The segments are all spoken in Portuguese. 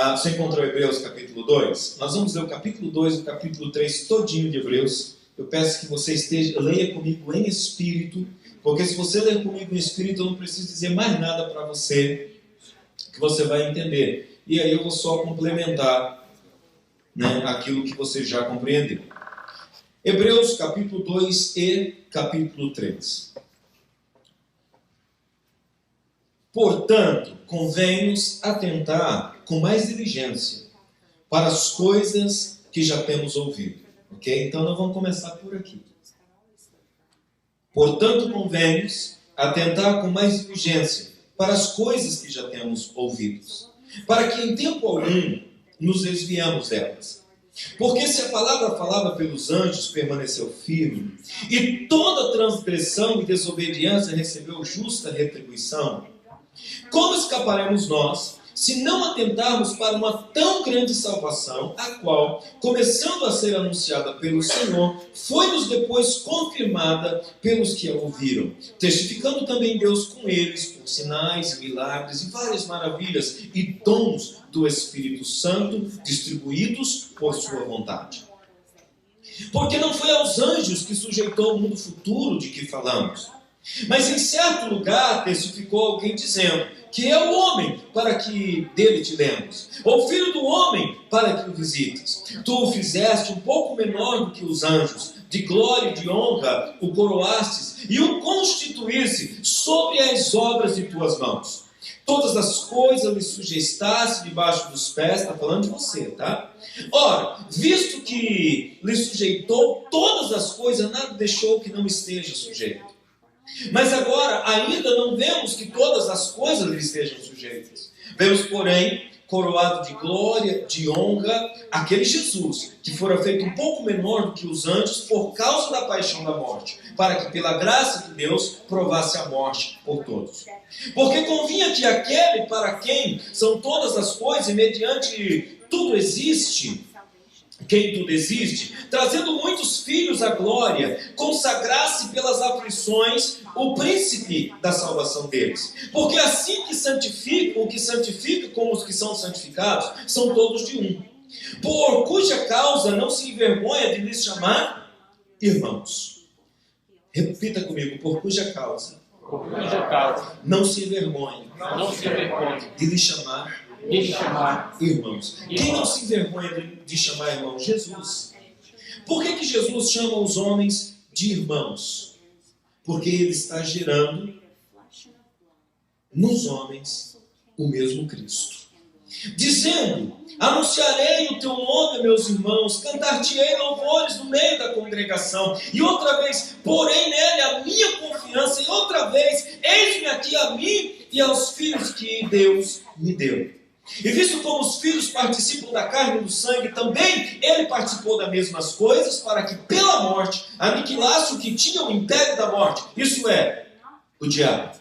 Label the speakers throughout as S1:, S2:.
S1: Você encontrou Hebreus capítulo 2? Nós vamos ler o capítulo 2 e o capítulo 3 todinho de Hebreus. Eu peço que você leia comigo em espírito, porque se você ler comigo em espírito, eu não preciso dizer mais nada para você, que você vai entender. E aí eu vou só complementar, né, aquilo que você já compreendeu. Hebreus capítulo 2 e capítulo 3. Portanto, convém-nos atentar com mais diligência para as coisas que já temos ouvido. Ok? Então nós vamos começar por aqui. Portanto, convém-nos atentar com mais diligência para as coisas que já temos ouvido, para que em tempo algum nos desviamos delas. Porque se a palavra falada pelos anjos permaneceu firme, e toda transgressão e desobediência recebeu justa retribuição, como escaparemos nós, se não atentarmos para uma tão grande salvação, a qual, começando a ser anunciada pelo Senhor, foi-nos depois confirmada pelos que a ouviram, testificando também Deus com eles por sinais, milagres e várias maravilhas e dons do Espírito Santo distribuídos por sua vontade. Porque não foi aos anjos que sujeitou o mundo futuro de que falamos, mas em certo lugar testificou alguém dizendo: que é o homem para que dele te lembres, ou filho do homem para que o visites. Tu o fizeste um pouco menor do que os anjos, de glória e de honra o coroastes, e o constituísse sobre as obras de tuas mãos. Todas as coisas lhe sujeitaste debaixo dos pés, está falando de você, tá? Ora, visto que lhe sujeitou todas as coisas, nada deixou que não esteja sujeito. Mas agora ainda não vemos que todas as coisas lhe estejam sujeitas. Vemos, porém, coroado de glória, de honra, aquele Jesus, que fora feito um pouco menor do que os anjos por causa da paixão da morte, para que pela graça de Deus provasse a morte por todos. Porque convinha que aquele para quem são todas as coisas e mediante tudo existe, quem tudo existe, trazendo muitos filhos à glória, consagrasse pelas aflições o príncipe da salvação deles. Porque assim que santificam, o que santifica como os que são santificados, são todos de um. Por cuja causa não se envergonha de lhes chamar irmãos. Repita comigo: por cuja causa não se envergonha de lhes chamar irmãos. Quem não se envergonha de chamar irmão? Jesus. Por que Jesus chama os homens de irmãos? Porque ele está gerando nos homens o mesmo Cristo, dizendo: anunciarei o teu nome, meus irmãos, cantar-te-ei louvores no meio da congregação. E outra vez, porém nele a minha confiança. E outra vez, eis-me aqui a mim e aos filhos que Deus me deu. E visto como os filhos participam da carne e do sangue, também ele participou das mesmas coisas, para que pela morte aniquilasse o que tinha o império da morte, isso é, o diabo,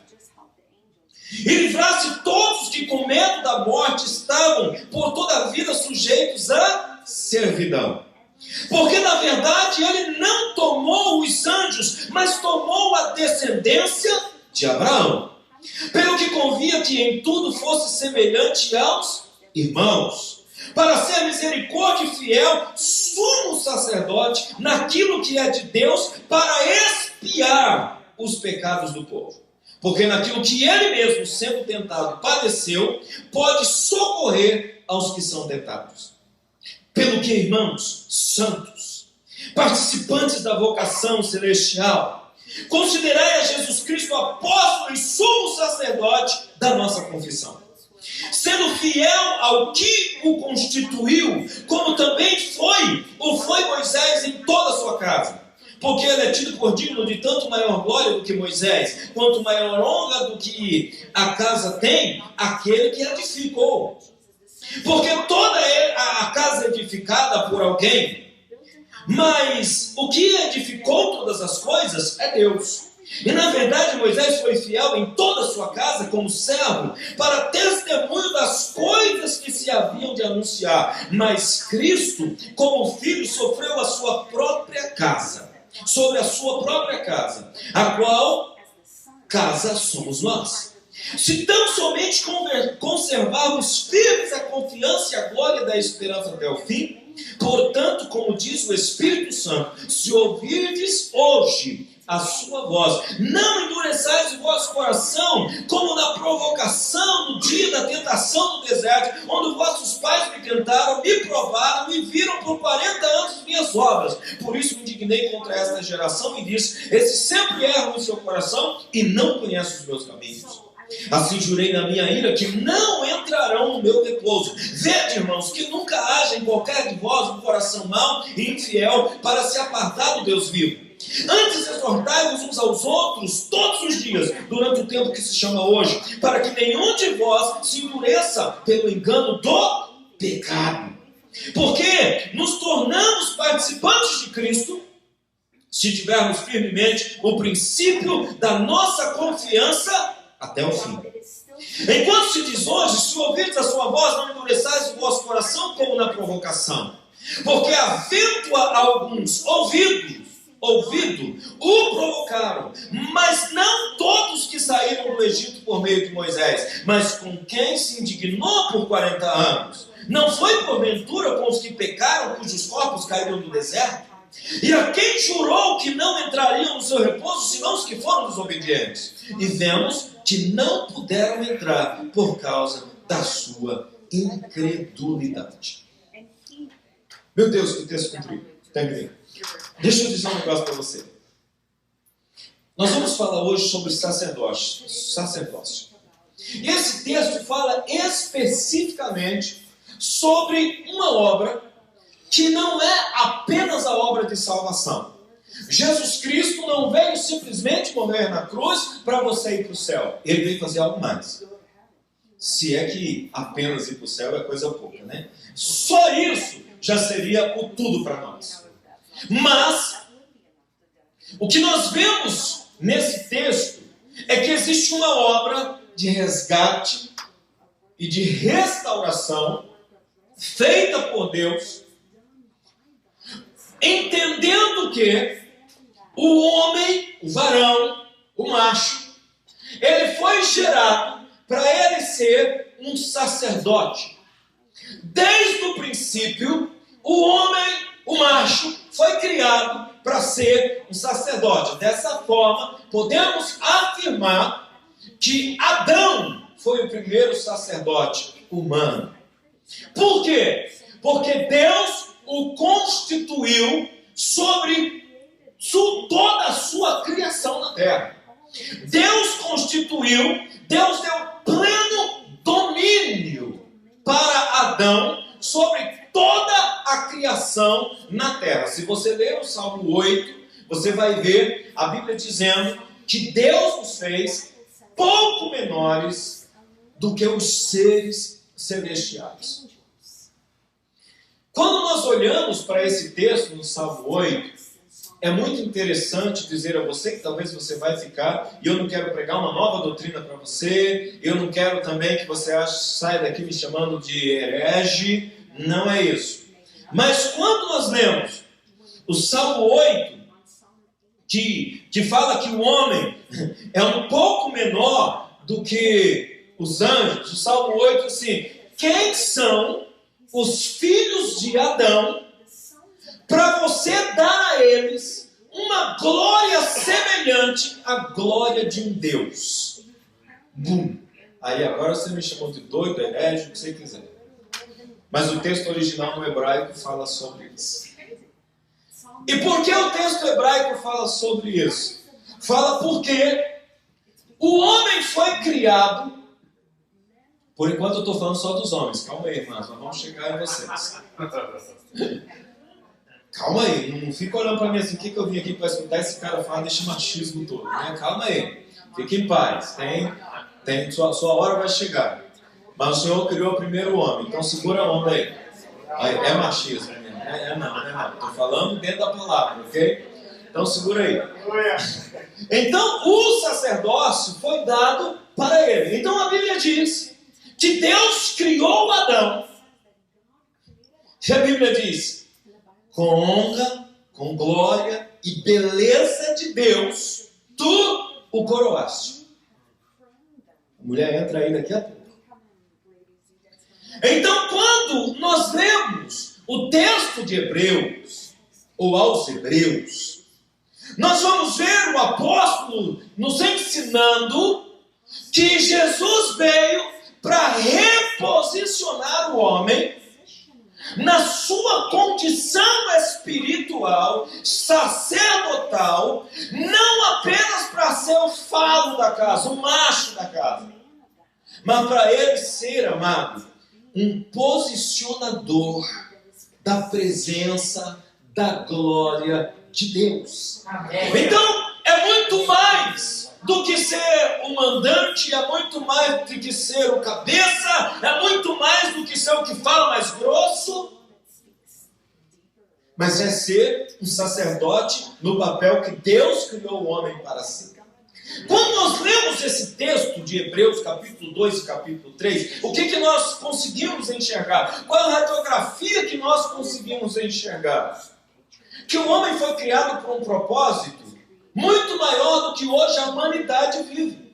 S1: e livrasse todos que com medo da morte estavam por toda a vida sujeitos à servidão. Porque na verdade ele não tomou os anjos, mas tomou a descendência de Abraão. Pelo que convinha que em tudo fosse semelhante aos irmãos, para ser misericórdia e fiel, sumo sacerdote naquilo que é de Deus, para expiar os pecados do povo. Porque naquilo que ele mesmo, sendo tentado, padeceu, pode socorrer aos que são tentados. Pelo que, irmãos santos, participantes da vocação celestial, considerai a Jesus Cristo apóstolo e sumo sacerdote da nossa confissão, sendo fiel ao que o constituiu, como também foi Moisés em toda a sua casa. Porque ele é tido por digno de tanto maior glória do que Moisés, quanto maior honra do que a casa tem aquele que edificou. Porque toda a casa é edificada por alguém, mas o que edificou todas as coisas é Deus. E na verdade Moisés foi fiel em toda a sua casa como servo, para testemunho das coisas que se haviam de anunciar. Mas Cristo, como filho, sofreu a sua própria casa, sobre a sua própria casa, a qual casa somos nós. Se tão somente conservarmos firmes a confiança e a glória da esperança até o fim, portanto, como diz o Espírito Santo, se ouvirdes hoje a sua voz, não endureçais o vosso coração, como na provocação no dia da tentação no deserto, onde vossos pais me tentaram, me provaram e viram por 40 anos minhas obras. Por isso me indignei contra esta geração e disse: esses sempre erram em seu coração e não conhecem os meus caminhos. Assim jurei na minha ira que não entrarão no meu repouso. Vede, irmãos, que nunca haja em qualquer de vós um coração mau e infiel para se apartar do Deus vivo. Antes exortai-vos uns aos outros todos os dias, durante o tempo que se chama hoje, para que nenhum de vós se endureça pelo engano do pecado. Porque nos tornamos participantes de Cristo se tivermos firmemente o princípio da nossa confiança até o fim. Enquanto se diz hoje, se ouvirdes a sua voz, não endureçais o vosso coração como na provocação. Porque havendo alguns ouvido, o provocaram, mas não todos que saíram do Egito por meio de Moisés, mas com quem se indignou por 40 anos. Não foi porventura com os que pecaram, cujos corpos caíram do deserto? E a quem jurou que não entrariam no seu repouso, senão os que foram desobedientes? E vemos que não puderam entrar por causa da sua incredulidade. Meu Deus, que texto comprido. Terminei. Deixa eu dizer um negócio para você. Nós vamos falar hoje sobre sacerdócio. E esse texto fala especificamente sobre uma obra que não é apenas a obra de salvação. Jesus Cristo não veio simplesmente morrer na cruz para você ir para o céu. Ele veio fazer algo mais. Se é que apenas ir para o céu é coisa pouca, né? Só isso já seria o tudo para nós. Mas, o que nós vemos nesse texto é que existe uma obra de resgate e de restauração feita por Deus, entendendo que o homem, o varão, o macho, ele foi gerado para ele ser um sacerdote. Desde o princípio, o homem, o macho, foi criado para ser um sacerdote. Dessa forma, podemos afirmar que Adão foi o primeiro sacerdote humano. Por quê? Porque Deus o constituiu sobre toda a sua criação na terra. Deus constituiu, Deus deu pleno domínio para Adão sobre toda a criação na terra. Se você ler o Salmo 8, você vai ver a Bíblia dizendo que Deus nos fez pouco menores do que os seres celestiais. Quando nós olhamos para esse texto no Salmo 8, é muito interessante dizer a você que talvez você vai ficar, e eu não quero pregar uma nova doutrina para você, eu não quero também que você saia daqui me chamando de herege, não é isso. Mas quando nós lemos o Salmo 8, que fala que o homem é um pouco menor do que os anjos, o Salmo 8 assim, quem são os filhos de Adão para você dar a eles uma glória semelhante à glória de um Deus? Bum! Aí agora você me chamou de doido, herege, o que você quiser. Mas o texto original no hebraico fala sobre isso. E por que o texto hebraico fala sobre isso? Fala porque o homem foi criado. Por enquanto eu estou falando só dos homens. Calma aí, irmãos, nós vamos chegar em vocês. Calma aí, não fica olhando para mim assim, o que eu vim aqui para escutar esse cara falar desse machismo todo, né? Calma aí, fique em paz, sua hora vai chegar. Mas o Senhor criou o primeiro homem, então segura a onda aí. É machismo, né? Não. Estou falando dentro da palavra, ok? Então segura aí. Então o sacerdócio foi dado para ele. Então a Bíblia diz que Deus criou Adão. E a Bíblia diz, com honra, com glória e beleza de Deus, tu o coroaste. A mulher entra aí daqui a pouco. Então, quando nós lemos o texto de Hebreus, ou aos Hebreus, nós vamos ver o apóstolo nos ensinando que Jesus veio para reposicionar o homem na sua condição espiritual, sacerdotal, não apenas para ser o falo da casa, o macho da casa, mas para ele ser, amado, um posicionador da presença, da glória de Deus. Amém. Então, é muito mais do que ser o mandante, é muito mais do que ser o cabeça, é muito mais do que ser o que fala mais grosso, mas é ser um sacerdote no papel que Deus criou o homem para ser. Quando nós lemos esse texto de Hebreus, capítulo 2 e capítulo 3, o que nós conseguimos enxergar? Qual a radiografia que nós conseguimos enxergar? Que o homem foi criado por um propósito muito maior do que hoje a humanidade vive.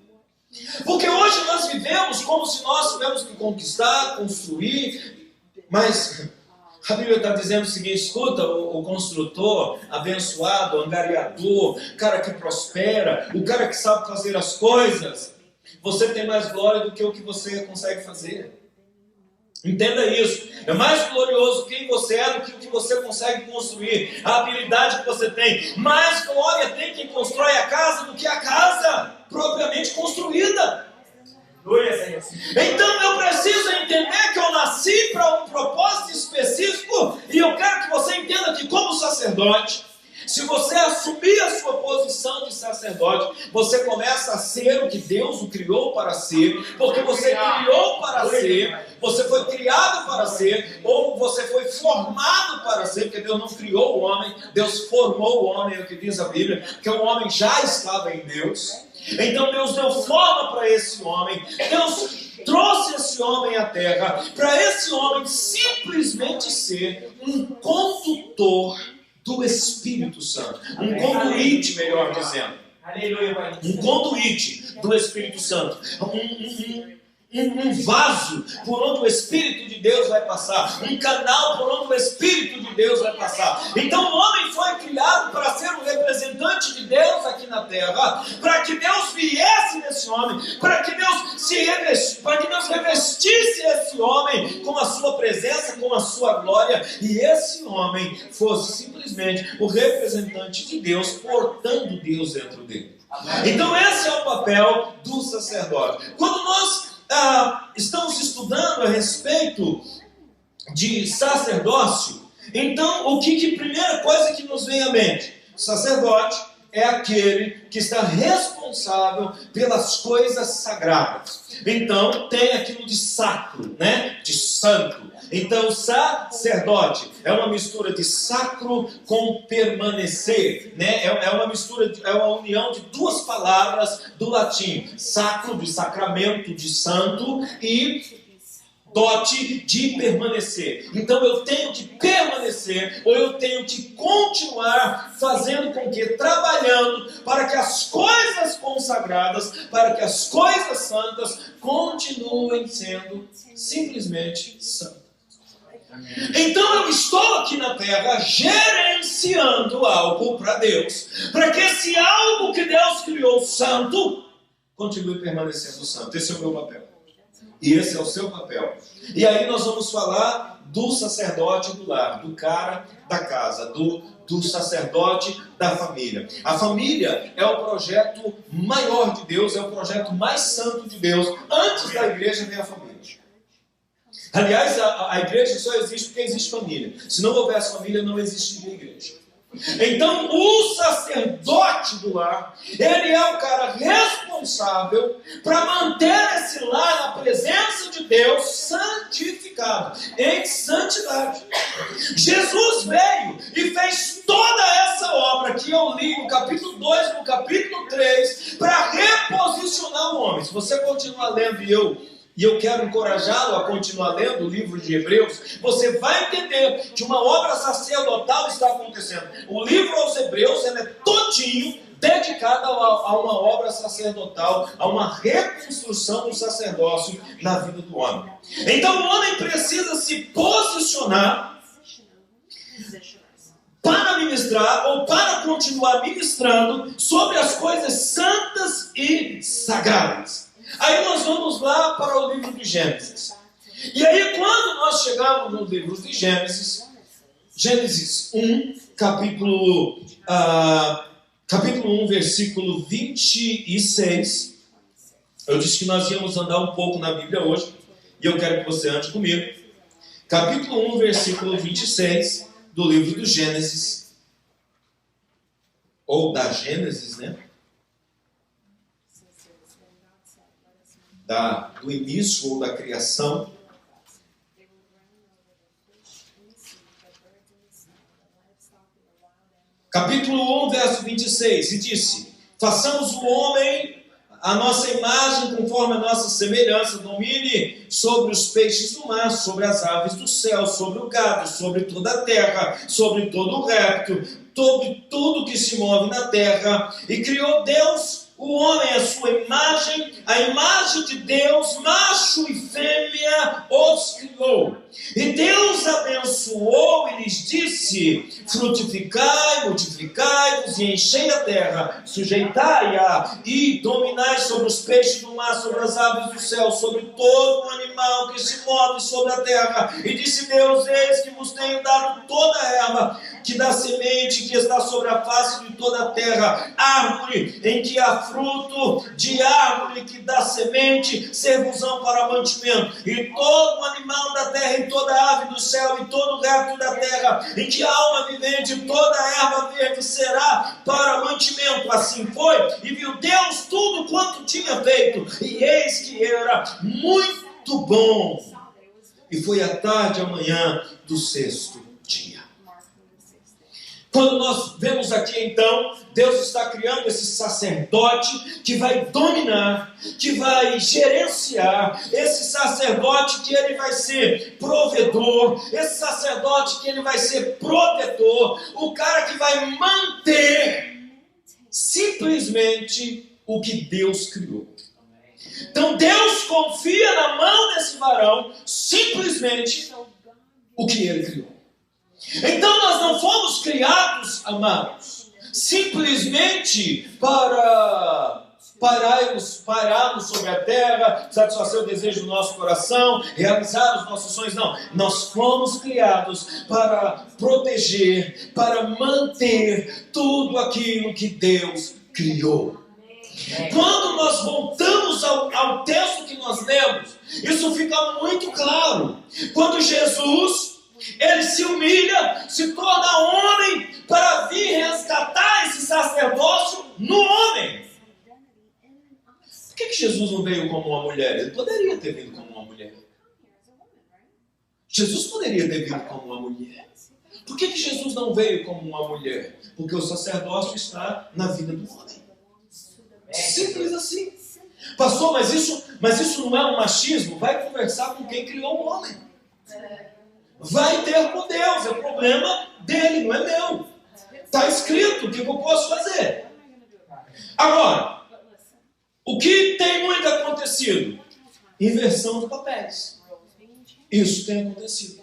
S1: Porque hoje nós vivemos como se nós tivéssemos que conquistar, construir, mas a Bíblia está dizendo o seguinte: escuta, o construtor, abençoado, o angariador, o cara que prospera, o cara que sabe fazer as coisas, você tem mais glória do que o que você consegue fazer. Entenda isso. É mais glorioso quem você é do que o que você consegue construir, a habilidade que você tem. Mais glória tem quem constrói a casa do que a casa propriamente construída. Então eu preciso entender que eu nasci para um propósito específico, e eu quero que você entenda que, como sacerdote, se você assumir a sua posição de sacerdote, você começa a ser o que Deus o criou para ser, porque você criou para ser, você foi criado para ser, ou você foi formado para ser, porque Deus não criou o homem, Deus formou o homem, é o que diz a Bíblia, que o homem já estava em Deus. Então Deus deu forma para esse homem, Deus trouxe esse homem à terra, para esse homem simplesmente ser um condutor do Espírito Santo, um conduíte, melhor dizendo, um conduíte do Espírito Santo, um vaso por onde o Espírito de Deus vai passar, um canal por onde o Espírito de Deus vai passar. Então o homem foi criado para ser um representante de Deus aqui na terra, para que Deus viesse nesse homem, para que Deus revestisse esse homem com a sua presença, com a sua glória, e esse homem fosse simplesmente o representante de Deus, portando Deus dentro dele. Então esse é o papel do sacerdote. Quando nós estamos estudando a respeito de sacerdócio, então primeira coisa que nos vem à mente? O sacerdote é aquele que está responsável pelas coisas sagradas. Então tem aquilo de sacro, né? De santo. Então sacerdote é uma mistura de sacro com permanecer, né? É uma mistura, é uma união de duas palavras do latim: sacro, de sacramento, de santo, e dote, de permanecer. Então eu tenho que permanecer, ou eu tenho que continuar fazendo com que, trabalhando para que as coisas consagradas, para que as coisas santas continuem sendo simplesmente santas. Então eu estou aqui na terra gerenciando algo para Deus, para que esse algo que Deus criou santo continue permanecendo santo. Esse é o meu papel. E esse é o seu papel. E aí nós vamos falar do sacerdote do lar, do cara da casa, do sacerdote da família. A família é o projeto maior de Deus, é o projeto mais santo de Deus. Antes da igreja vem a família. Aliás, a igreja só existe porque existe família. Se não houvesse família, não existiria igreja. Então, o sacerdote do lar, ele é o cara responsável para manter esse lar na presença de Deus santificado, em santidade. Jesus veio e fez toda essa obra que eu li no capítulo 2, no capítulo 3, para reposicionar o homem. Se você continuar lendo e eu quero encorajá-lo a continuar lendo o livro de Hebreus, você vai entender que uma obra sacerdotal está acontecendo. O livro aos Hebreus, ele é todinho dedicada a uma obra sacerdotal, a uma reconstrução do sacerdócio na vida do homem. Então o homem precisa se posicionar para ministrar ou para continuar ministrando sobre as coisas santas e sagradas. Aí nós vamos lá para o livro de Gênesis. E aí quando nós chegamos no livro de Gênesis 1, capítulo 1, versículo 26, eu disse que nós íamos andar um pouco na Bíblia hoje, e eu quero que você ande comigo. Capítulo 1, versículo 26, do livro do Gênesis, ou da Gênesis, né? Do início ou da criação. Capítulo 1, verso 26, e disse: façamos o homem a nossa imagem, conforme a nossa semelhança, domine sobre os peixes do mar, sobre as aves do céu, sobre o gado, sobre toda a terra, sobre todo o réptil, sobre tudo que se move na terra. E criou Deus o homem à sua imagem, a imagem de Deus, macho e fêmea os criou. E Deus abençoou e lhes disse: frutificai, multiplicai-vos e enchei a terra, sujeitai-a e dominai sobre os peixes do mar, sobre as aves do céu, sobre todo o animal que se move sobre a terra. E disse Deus: eis que vos tenho dado toda a erva que dá semente, que está sobre a face de toda a terra, árvore em que há fruto, de árvore que dá semente, servosão para mantimento. E todo animal da terra, e toda ave do céu, e todo réptil da terra, em que há alma vivente, toda erva verde será para mantimento. Assim foi, e viu Deus tudo quanto tinha feito, e eis que era muito bom. E foi a tarde e a manhã do sexto dia. Quando nós vemos aqui, então, Deus está criando esse sacerdote que vai dominar, que vai gerenciar, esse sacerdote que ele vai ser provedor, esse sacerdote que ele vai ser protetor, o cara que vai manter simplesmente o que Deus criou. Então Deus confia na mão desse varão simplesmente o que ele criou. Então nós não fomos criados, amados, simplesmente para pararmos sobre a terra, satisfazer o desejo do nosso coração, realizar os nossos sonhos. Não, nós fomos criados para proteger, para manter tudo aquilo que Deus criou. Quando nós voltamos ao texto que nós lemos, isso fica muito claro. Quando Jesus, ele se humilha, se torna homem para vir resgatar esse sacerdócio no homem. Por que Jesus não veio como uma mulher? Ele poderia ter vindo como uma mulher. Jesus poderia ter vindo como uma mulher. Por que Jesus não veio como uma mulher? Porque o sacerdócio está na vida do homem. Simples assim. Pastor, mas isso não é um machismo? Vai conversar com quem criou o homem. Vai ter com Deus, é problema dele, não é meu. Está escrito, o que eu posso fazer? Agora, o que tem muito acontecido? Inversão de papéis. Isso tem acontecido.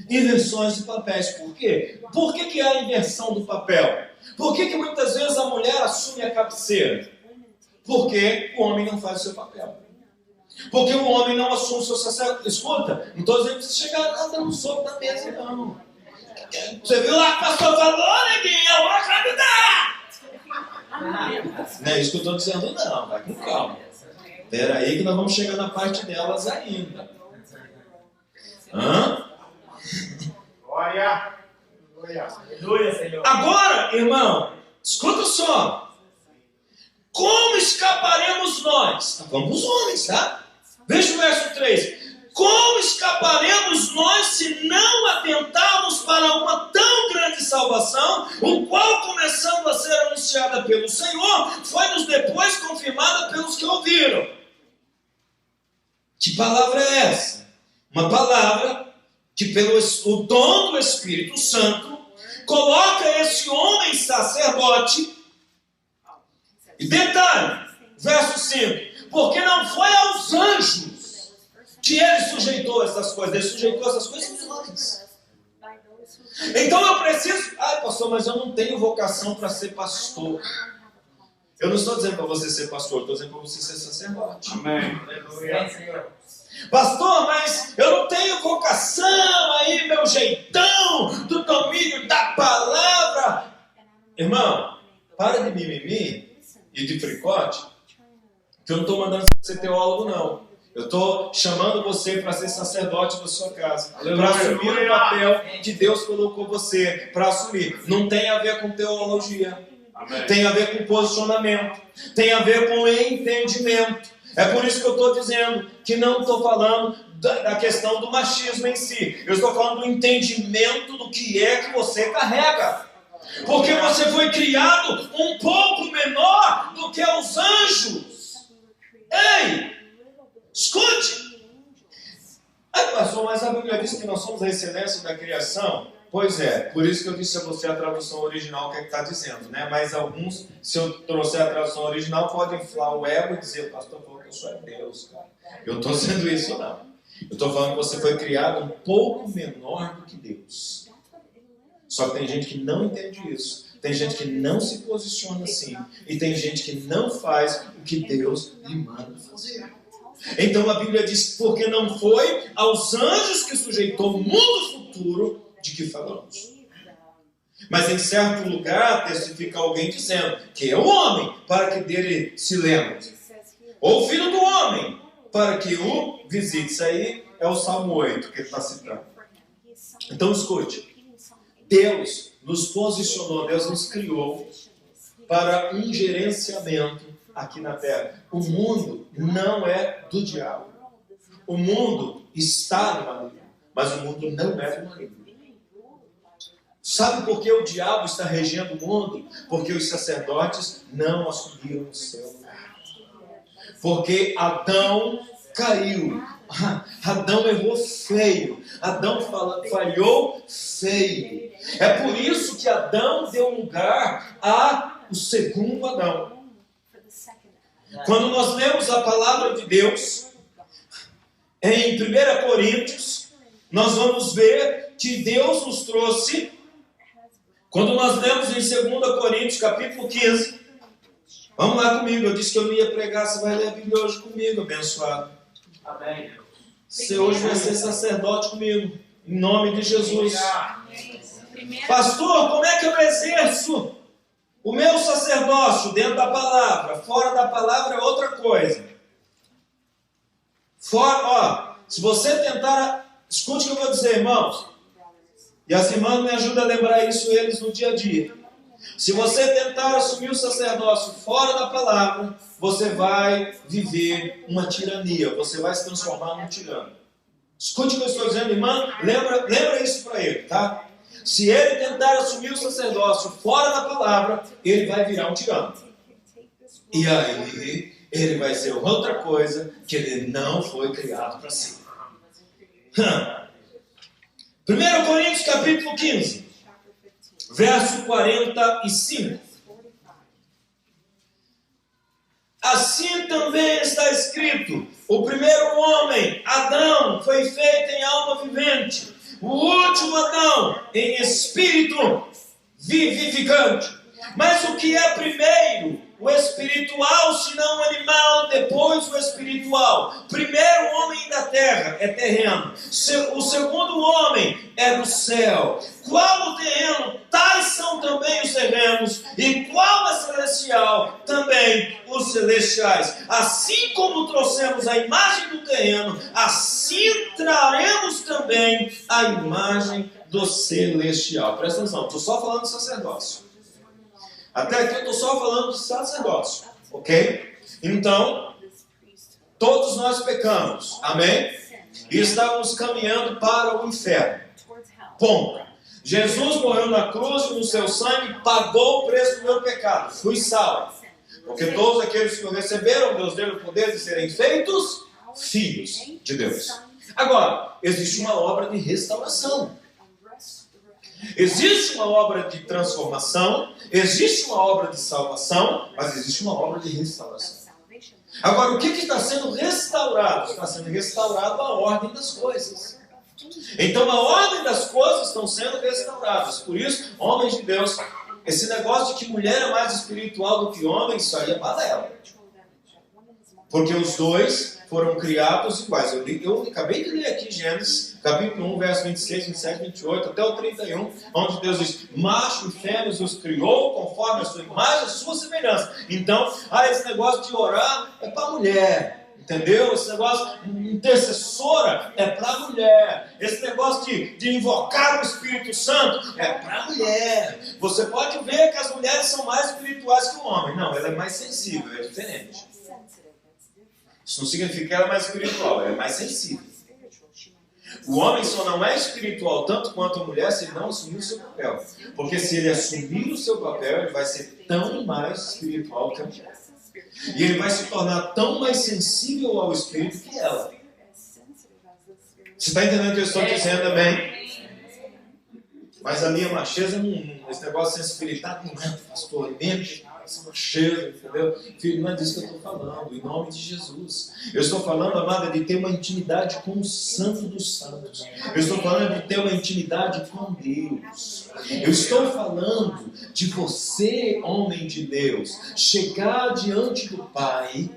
S1: Inversões de papéis. Por quê? Por que há inversão do papel? Por que muitas vezes a mulher assume a cabeceira? Porque o homem não faz o seu papel. Porque o homem não assume o seu sacerdócio. Escuta, não estou dizendo que você chegar lá dando um soco na mesa, não. Você viu lá que o pastor falou, neguinha, eu vou acreditar. Não é isso que eu estou dizendo, não. Vai com calma. Espera aí que nós vamos chegar na parte delas ainda. Hã?
S2: Glória.
S1: Agora, irmão, escuta só. Como escaparemos nós? Vamos os homens, tá? Veja o verso 3. Como escaparemos nós se não atentarmos para uma tão grande salvação, o qual, começando a ser anunciada pelo Senhor, foi-nos depois confirmada pelos que ouviram? Que palavra é essa? Uma palavra que pelo o dom do Espírito Santo coloca esse homem sacerdote E detalhe, verso 5, porque não foi aos anjos que ele sujeitou essas coisas, ele sujeitou essas coisas aos homens. Então eu preciso, pastor, mas eu não tenho vocação para ser pastor. Eu não estou dizendo para você ser pastor, estou dizendo para você ser sacerdote.
S2: Amém.
S1: Pastor, mas eu não tenho vocação aí, meu jeitão do domínio da palavra. Irmão, para de mimimi e de fricote, que eu não estou mandando você ser teólogo, não. Eu estou chamando você para ser sacerdote da sua casa, para assumir o papel que Deus colocou você para assumir. Não tem a ver com teologia, tem a ver com posicionamento, tem a ver com entendimento. É por isso que eu estou dizendo que não estou falando da questão do machismo em si. Eu estou falando do entendimento do que é que você carrega. Porque você foi criado um pouco menor do que os anjos. Ei! Escute! Pastor, mas a Bíblia diz que nós somos a excelência da criação. Pois é, por isso que eu disse a você a tradução original, o que é que está dizendo, né? Mas alguns, se eu trouxer a tradução original, podem inflar o ego e dizer, pastor, falou que eu sou Deus, cara. Eu estou dizendo isso, não. Eu estou falando que você foi criado um pouco menor do que Deus. Só que tem gente que não entende isso. Tem gente que não se posiciona assim. E tem gente que não faz o que Deus lhe manda fazer. Então a Bíblia diz, porque não foi aos anjos que sujeitou o mundo futuro de que falamos. Mas em certo lugar testifica alguém dizendo que é o homem para que dele se lembre. Ou o filho do homem para que o visite. Isso aí é o Salmo 8 que ele está citando. Então escute. Deus nos posicionou, Deus nos criou para um gerenciamento aqui na terra. O mundo não é do diabo. O mundo está no maligno, mas o mundo não é do maligno. Sabe por que o diabo está regendo o mundo? Porque os sacerdotes não assumiram o seu lugar. Porque Adão caiu. Adão errou feio. Adão falhou feio. É por isso que Adão deu lugar ao segundo Adão. Quando nós lemos a palavra de Deus, em 1 Coríntios, nós vamos ver que Deus nos trouxe, quando nós lemos em 2 Coríntios, capítulo 15, vamos lá comigo, eu disse que eu não ia pregar, você vai ler a Bíblia hoje comigo, abençoado.
S2: Amém.
S1: Você hoje vai ser sacerdote comigo, em nome de Jesus. Pastor, como é que eu exerço o meu sacerdócio dentro da palavra? Fora da palavra é outra coisa. Fora, se você tentar, escute o que eu vou dizer, irmãos. E as irmãs me ajudam a lembrar isso eles no dia a dia. Se você tentar assumir o sacerdócio fora da palavra, você vai viver uma tirania. Você vai se transformar num tirano. Escute o que eu estou dizendo, irmã. Lembra isso para ele, tá? Se ele tentar assumir o sacerdócio fora da palavra, ele vai virar um tirano. E aí, ele vai ser outra coisa que ele não foi criado para ser. 1 Coríntios capítulo 15, verso 45. Assim também está escrito: o primeiro homem, Adão, foi feito em alma vivente. O último Adão, em espírito vivificante. Mas o que é primeiro? O espiritual, se não o animal, depois o espiritual. Primeiro o homem da terra é terreno. O segundo homem é do céu. Qual o terreno? Tais são também os terrenos. E qual é celestial? Também os celestiais. Assim como trouxemos a imagem do terreno, assim traremos também a imagem do celestial. Presta atenção, estou só falando de sacerdócio. Até aqui eu estou só falando de sacerdócio, ok? Então, todos nós pecamos, amém? E estávamos caminhando para o inferno. Ponto. Jesus morreu na cruz e no seu sangue pagou o preço do meu pecado. Fui salvo. Porque todos aqueles que o receberam, Deus deu o poder de serem feitos filhos de Deus. Agora, existe uma obra de restauração. Existe uma obra de transformação, existe uma obra de salvação, mas existe uma obra de restauração. Agora, o que está sendo restaurado? Está sendo restaurado a ordem das coisas. Então, a ordem das coisas estão sendo restauradas. Por isso, homens de Deus, esse negócio de que mulher é mais espiritual do que homem, isso aí é balela. Porque os dois foram criados iguais. Eu acabei de ler aqui Gênesis, capítulo 1, verso 26, 27, 28, até o 31, onde Deus diz, macho e fêmea os criou conforme a sua imagem, a sua semelhança. Então, esse negócio de orar é para mulher. Entendeu? Esse negócio intercessora é para mulher. Esse negócio de invocar o Espírito Santo é para mulher. Você pode ver que as mulheres são mais espirituais que o homem. Não, ela é mais sensível, é diferente. Isso não significa que ela é mais espiritual, ela é mais sensível. O homem só não é espiritual tanto quanto a mulher se ele não assumir o seu papel. Porque se ele assumir o seu papel, ele vai ser tão mais espiritual que a mulher. E ele vai se tornar tão mais sensível ao Espírito que ela. Você está entendendo o que eu estou dizendo também? Mas a minha macheza, esse negócio de sensibilidade não é, pastor, mesmo essa macheza, entendeu? Filho, não é disso que eu estou falando, em nome de Jesus. Eu estou falando, amada, de ter uma intimidade com o Santo dos Santos. Eu estou falando de ter uma intimidade com Deus. Eu estou falando de você, homem de Deus, chegar diante do Pai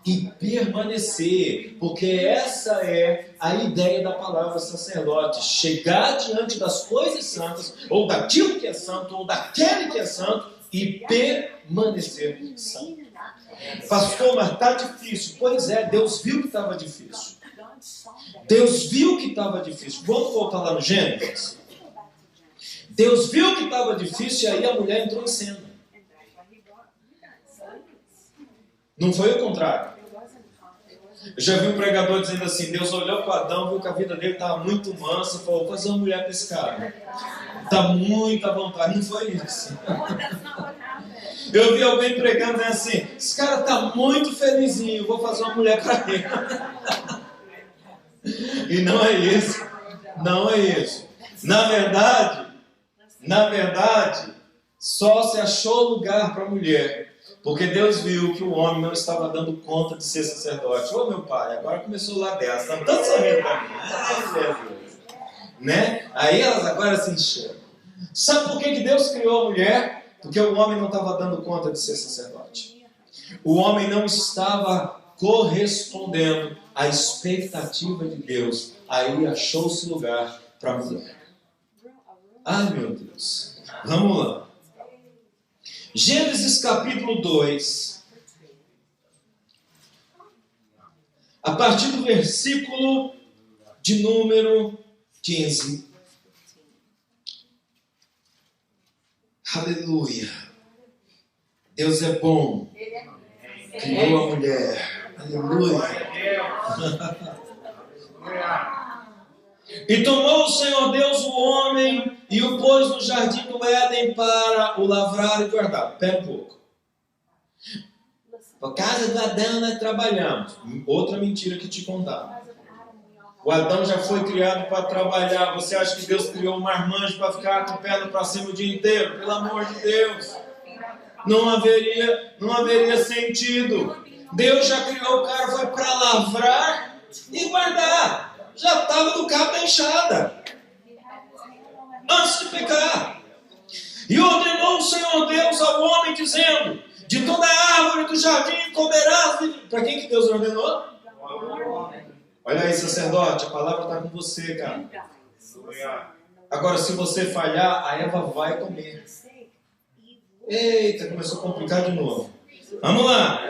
S1: e permanecer, porque essa é a ideia da palavra sacerdote, chegar diante das coisas santas, ou daquilo que é santo, ou daquele que é santo, e permanecer santo. Pastor, mas está difícil. Pois é, Deus viu que estava difícil. Deus viu que estava difícil. Vamos voltar lá no Gênesis? Deus viu que estava difícil e aí a mulher entrou em cena. Não foi o contrário. Eu já vi um pregador dizendo assim, Deus olhou para Adão, viu que a vida dele estava muito mansa, e falou, vou fazer uma mulher para esse cara. Está muito à vontade. Não foi isso. Eu vi alguém pregando né, assim, esse cara está muito felizinho, vou fazer uma mulher para ele. E não é isso. Não é isso. Na verdade, só se achou lugar para a mulher. Porque Deus viu que o homem não estava dando conta de ser sacerdote. Ô meu pai, agora começou lá dela, está tanto sorrindo para mim. Né? Aí elas agora se encheram. Sabe por que Deus criou a mulher? Porque o homem não estava dando conta de ser sacerdote. O homem não estava correspondendo à expectativa de Deus. Aí achou-se lugar para a mulher. Ai meu Deus. Vamos lá. Gênesis capítulo 2, a partir do versículo de número 15. Aleluia. Deus é bom. Criou a mulher. Aleluia. E tomou o Senhor Deus o homem e o pôs no jardim do Éden para o lavrar e guardar. Pera um pouco. Por causa do Adão nós trabalhamos. Outra mentira que te contaram. O Adão já foi criado para trabalhar. Você acha que Deus criou um marmanjo para ficar com perna para cima o dia inteiro? Pelo amor de Deus. Não haveria sentido. Deus já criou o cara, foi para lavrar e guardar. Já estava no cabo da enxada. Antes de pecar. E ordenou o Senhor Deus ao homem, dizendo, de toda a árvore do jardim comerás. Para quem que Deus ordenou? Olha aí, sacerdote, a palavra está com você, cara. Agora, se você falhar, a Eva vai comer. Eita, começou a complicar de novo. Vamos lá.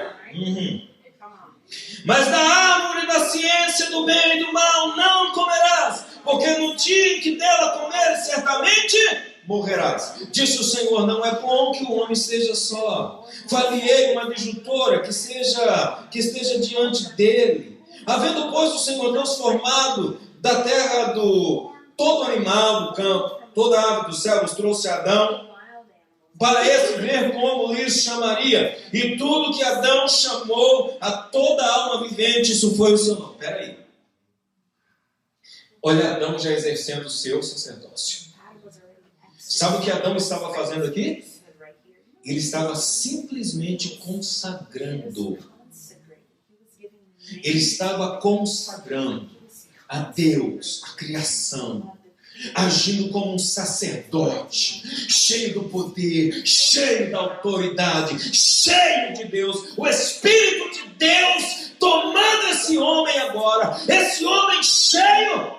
S1: Mas da árvore da ciência do bem e do mal não comerás, porque no dia em que dela comeres, certamente morrerás. Disse o Senhor, não é bom que o homem esteja só. Far-lhe-ei uma adjutora que esteja diante dele. Havendo, pois, o Senhor Deus formado da terra do todo animal do campo, toda ave dos céus, trouxe Adão, para esse ver como lhes chamaria. E tudo que Adão chamou a toda alma vivente, isso foi o seu nome. Espera aí. Olha Adão já exercendo o seu sacerdócio. Sabe o que Adão estava fazendo aqui? Ele estava simplesmente consagrando. Ele estava consagrando a Deus, a criação, agindo como um sacerdote, cheio do poder, cheio da autoridade, cheio de Deus, o Espírito de Deus tomando esse homem agora, esse homem cheio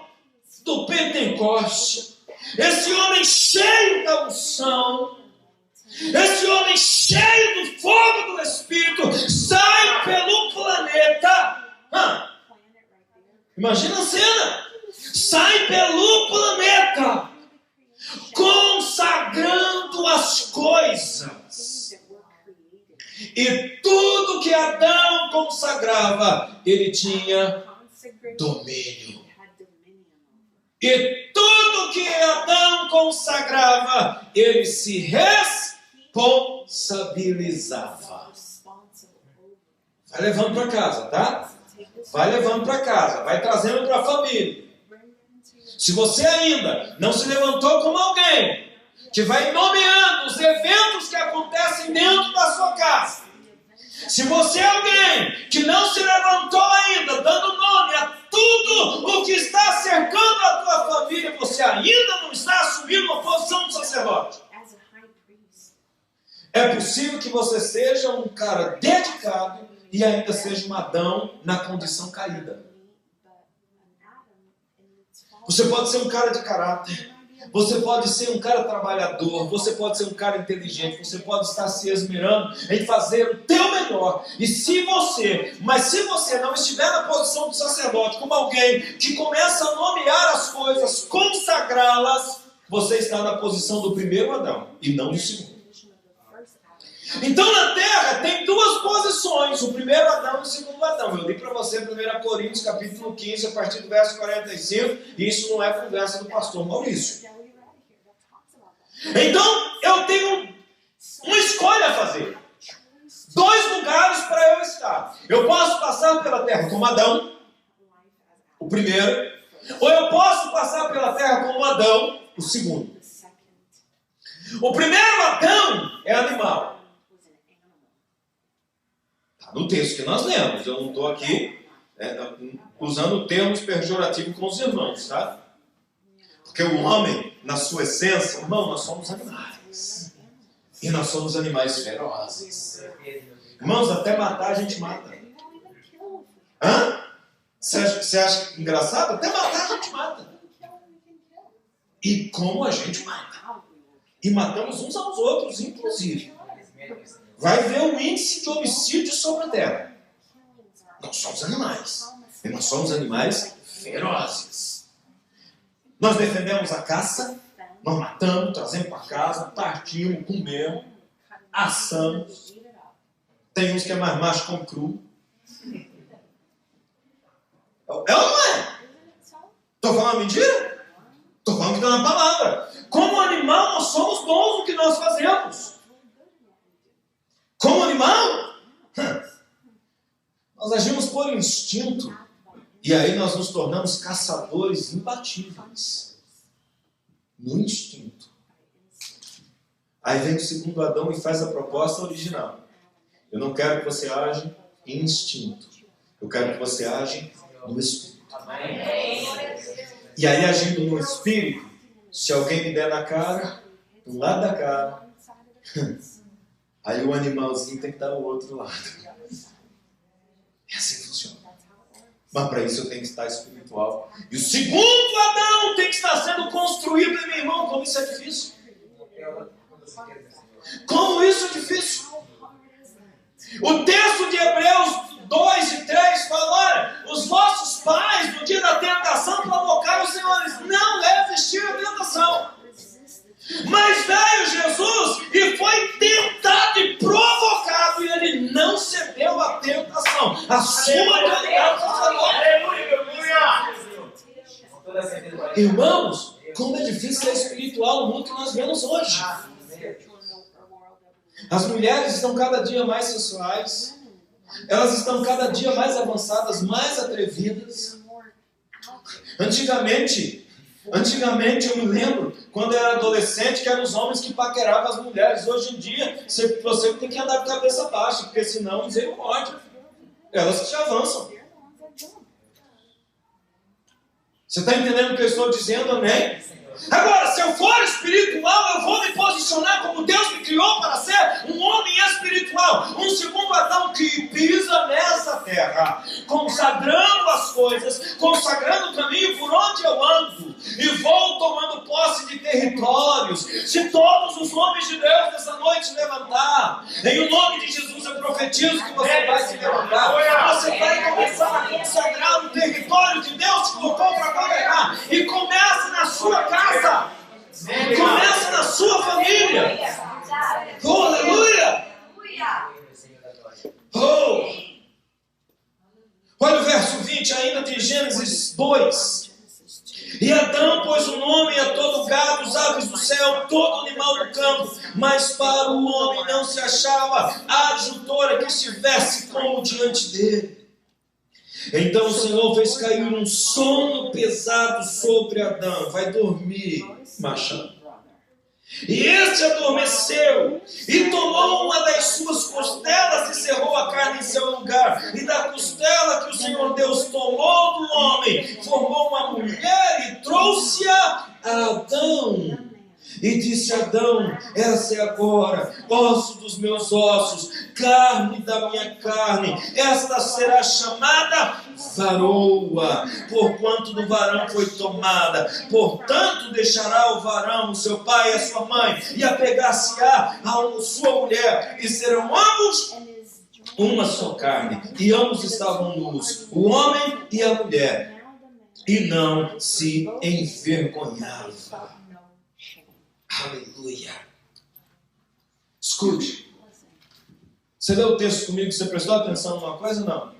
S1: do Pentecoste, esse homem cheio da unção, esse homem cheio do fogo do Espírito, sai pelo planeta. Imagina a cena, sai pelo planeta, consagrando as coisas. E tudo que Adão consagrava, ele tinha domínio. E tudo que Adão consagrava, ele se responsabilizava. Vai levando para casa, tá? Vai levando para casa, vai trazendo para a família. Se você ainda não se levantou como alguém que vai nomeando os eventos que acontecem dentro da sua casa, se você é alguém que não se levantou ainda, dando nome a tudo o que está cercando a tua família, você ainda não está assumindo a posição de sacerdote. É possível que você seja um cara dedicado e ainda seja um Adão na condição caída. Você pode ser um cara de caráter, você pode ser um cara trabalhador, você pode ser um cara inteligente, você pode estar se esmerando em fazer o teu melhor. E se você não estiver na posição de sacerdote, como alguém que começa a nomear as coisas, consagrá-las, você está na posição do primeiro Adão e não do segundo. Então na terra tem duas posições, o primeiro Adão e o segundo Adão. Eu li para você 1 Coríntios capítulo 15, a partir do verso 45, e isso não é conversa do pastor Maurício. Então eu tenho uma escolha a fazer. Dois lugares para eu estar. Eu posso passar pela terra como Adão, o primeiro, ou eu posso passar pela terra como Adão, o segundo. O primeiro Adão é animal. No texto que nós lemos, eu não estou aqui usando termos pejorativos com os irmãos, tá? Porque o homem, na sua essência, irmão, nós somos animais. E nós somos animais ferozes. Irmãos, até matar a gente mata. Hã? Você acha engraçado? Até matar a gente mata. E como a gente mata. E matamos uns aos outros, inclusive. Vai ver o índice de homicídio sobre a terra. Nós somos animais. E nós somos animais ferozes. Nós defendemos a caça, nós matamos, trazemos para casa, partimos, comemos, assamos. Tem uns que é mais macho como cru. É ou não é? Estou falando mentira? Estou falando que está na palavra. Como animal, nós somos bons no que nós fazemos. Como animal, nós agimos por instinto. E aí nós nos tornamos caçadores imbatíveis. No instinto. Aí vem o segundo Adão e faz a proposta original. Eu não quero que você age em instinto. Eu quero que você age no Espírito. E aí, agindo no Espírito, se alguém me der na cara, do lado da cara, aí o animalzinho tem que dar o outro lado. É assim que funciona. Mas para isso eu tenho que estar espiritual. E o segundo Adão tem que estar sendo construído em meu irmão. Como isso é difícil? Como isso é difícil? O texto de Hebreus 2 e 3 fala: olha, os vossos pais no dia da tentação provocaram os senhores. Não resistiu à tentação. Mas veio Jesus e foi tentado e provocado, e ele não cedeu à tentação. A sua tentação. Irmãos, como é difícil ser espiritual no mundo que nós vemos hoje. As mulheres estão cada dia mais sensuais. Elas estão cada dia mais avançadas, mais atrevidas. Antigamente, Antigamente eu me lembro, quando eu era adolescente, que eram os homens que paqueravam as mulheres. Hoje em dia, você tem que andar com a cabeça baixa, porque senão misericórdia. Elas que te avançam. Você está entendendo o que eu estou dizendo, amém? Agora, se eu for espiritual, eu vou me posicionar como Deus me criou para ser um homem espiritual, um segundo Adão que pisa nessa terra, consagrando as coisas, consagrando o caminho por onde eu ando, e vou tomando posse de territórios. Se todos os homens de Deus nessa noite se levantar, em o nome de Jesus eu profetizo que você vai se levantar, você vai começar a consagrar o território que Deus te colocou para governar, e começa na sua casa. Começa na sua família. Oh, aleluia! Oh. Olha o verso 20 ainda de Gênesis 2. E Adão pôs o nome a todo gado, os aves do céu, todo animal do campo, mas para o homem não se achava adjutora que estivesse como diante dele. Então o Senhor fez cair um sono pesado sobre Adão. Vai dormir, machão. E este adormeceu e tomou uma das suas costelas e cerrou a carne em seu lugar. E da costela que o Senhor Deus tomou do homem, formou uma mulher e trouxe-a a Adão. E disse Adão: essa é agora osso dos meus ossos, carne da minha carne. Esta será chamada varoa, porquanto do varão foi tomada. Portanto deixará o varão o seu pai e a sua mãe, e apegar-se-á a sua mulher, e serão ambos uma só carne. E ambos estavam nus, o homem e a mulher, e não se envergonhava. Aleluia. Escute. Você leu o texto comigo? Você prestou atenção numa coisa ou não?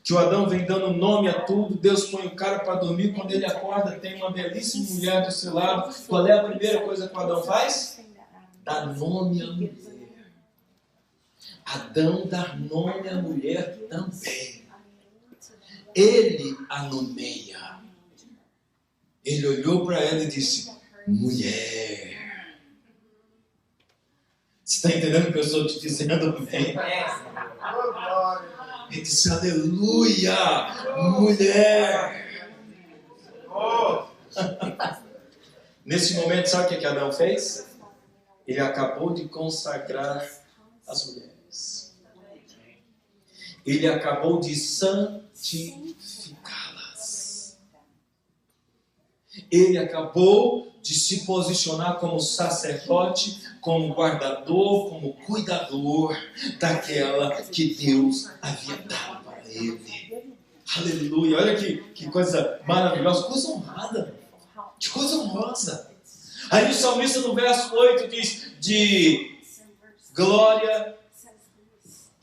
S1: Que o Adão vem dando nome a tudo. Deus põe o cara para dormir. Quando ele acorda, tem uma belíssima mulher do seu lado. Qual é a primeira coisa que o Adão faz? Dá nome à mulher. Adão dá nome à mulher também. Ele a nomeia. Ele olhou para ela e disse: mulher. Você está entendendo o que eu estou te dizendo, bem? Ele disse: aleluia, mulher. Nesse momento, sabe o que Adão fez? Ele acabou de consagrar as mulheres. Ele acabou de santificá-las. Ele acabou de se posicionar como sacerdote, como guardador, como cuidador daquela que Deus havia dado para ele. Aleluia! Olha que coisa maravilhosa, coisa honrada. Que coisa honrosa. Aí o salmista no verso 8 diz: de glória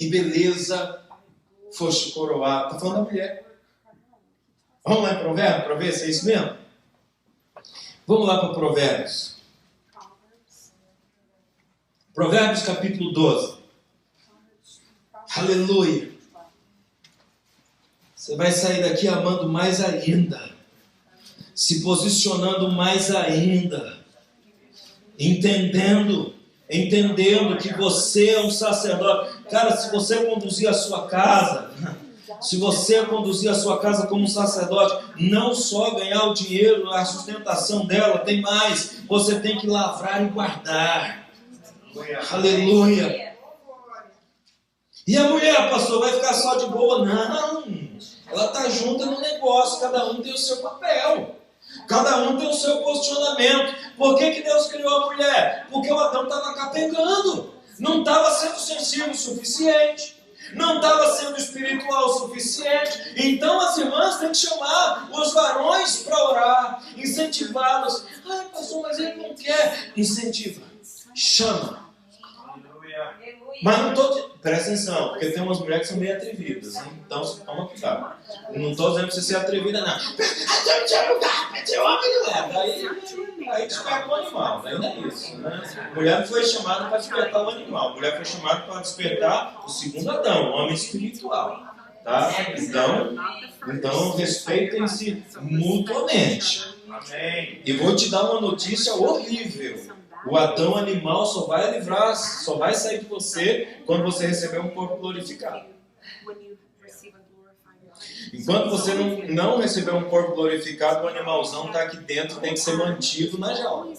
S1: e beleza foste coroado. Está falando da mulher. Vamos lá em Provérbios para ver se é isso mesmo? Vamos lá para Provérbios. Provérbios capítulo 12. Aleluia. Você vai sair daqui amando mais ainda. Se posicionando mais ainda. Entendendo que você é um sacerdote. Cara, se você conduzir a sua casa... Se você conduzir a sua casa como um sacerdote, não só ganhar o dinheiro, a sustentação dela, tem mais. Você tem que lavrar e guardar. Aleluia. E a mulher, pastor, vai ficar só de boa? Não. Ela está junta no negócio. Cada um tem o seu papel. Cada um tem o seu posicionamento. Por que Deus criou a mulher? Porque o Adão estava capengando. Não estava sendo sensível o suficiente. Não estava sendo espiritual o suficiente. Então as irmãs têm que chamar os varões para orar, incentivá-los. Ai, pastor, mas ele não quer. Incentiva, chama. Mas não estou... Presta atenção, porque tem umas mulheres que são meio atrevidas, hein? Então toma cuidado. Não estou dizendo para você ser atrevida, não. Aí desperta o animal, daí não é isso, né? A mulher não foi chamada para despertar o animal, a mulher foi chamada para despertar o segundo Adão, o homem espiritual. Tá? Então respeitem-se mutuamente. E vou te dar uma notícia horrível. O Adão animal só vai livrar, só vai sair de você quando você receber um corpo glorificado. Enquanto você não receber um corpo glorificado, o animalzão está aqui dentro, tem que ser mantido na jaula.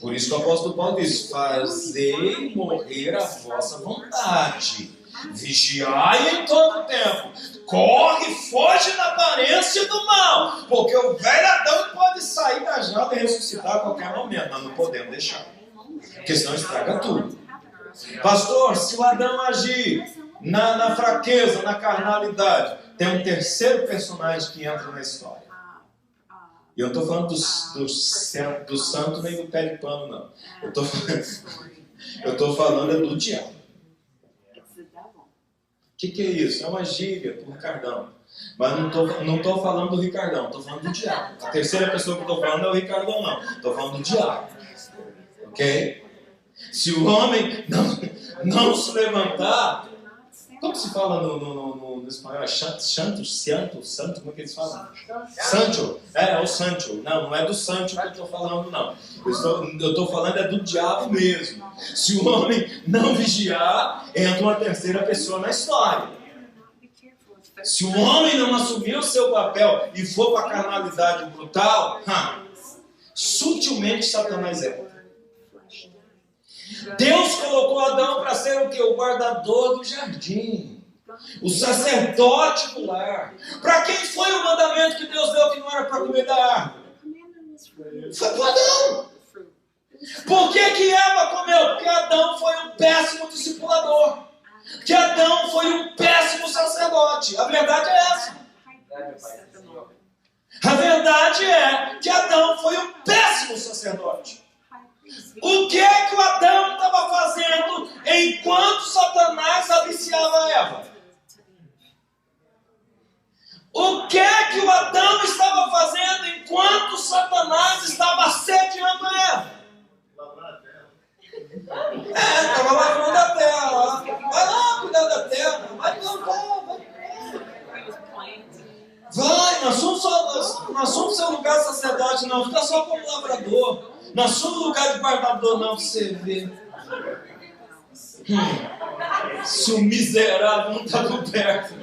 S1: Por isso que o apóstolo Paulo diz: fazei morrer a vossa vontade, vigiai em todo tempo, corre, foge da aparência do mal, porque o velho Adão pode sair da jaula e ressuscitar a qualquer momento. Nós não podemos deixar, porque senão estraga tudo. Pastor, se o Adão agir na fraqueza, na carnalidade, tem um terceiro personagem que entra na história. E eu não estou falando do santo nem do pé de pano, não. Eu estou falando do diabo. O que é isso? É uma gíria por Ricardão. Mas não estou falando do Ricardão, estou falando do diabo. A terceira pessoa que eu estou falando é o Ricardão, não. Estou falando do diabo. Ok? Se o homem não se levantar... Como se fala no espanhol? Santo, como é que eles falam? Sancho. É o Sancho. Não é do Sancho que eu estou falando, não. Eu estou falando é do diabo mesmo. Se o homem não vigiar, entra uma terceira pessoa na história. Se o homem não assumir o seu papel e for para a carnalidade brutal, sutilmente Satanás entra. Deus colocou Adão para ser o quê? O guardador do jardim, o sacerdote do lar. Para quem foi o mandamento que Deus deu que não era para comer da árvore? Foi para Adão. Por que Eva comeu? Porque Adão foi um péssimo discipulador. Porque Adão foi um péssimo sacerdote. A verdade é essa. A verdade é que Adão foi um péssimo sacerdote. O que é que o Adão estava fazendo enquanto Satanás aliciava Eva? O que é que o Adão estava fazendo enquanto Satanás estava assediando Eva? Estava lavando a terra. Vai lá cuidar da terra. Vai plantar, vai, nós somos seu lugar de sacerdote, não. Fica só como lavrador. Nós somos lugar de guardador, não, você vê. Se o miserável não está por perto.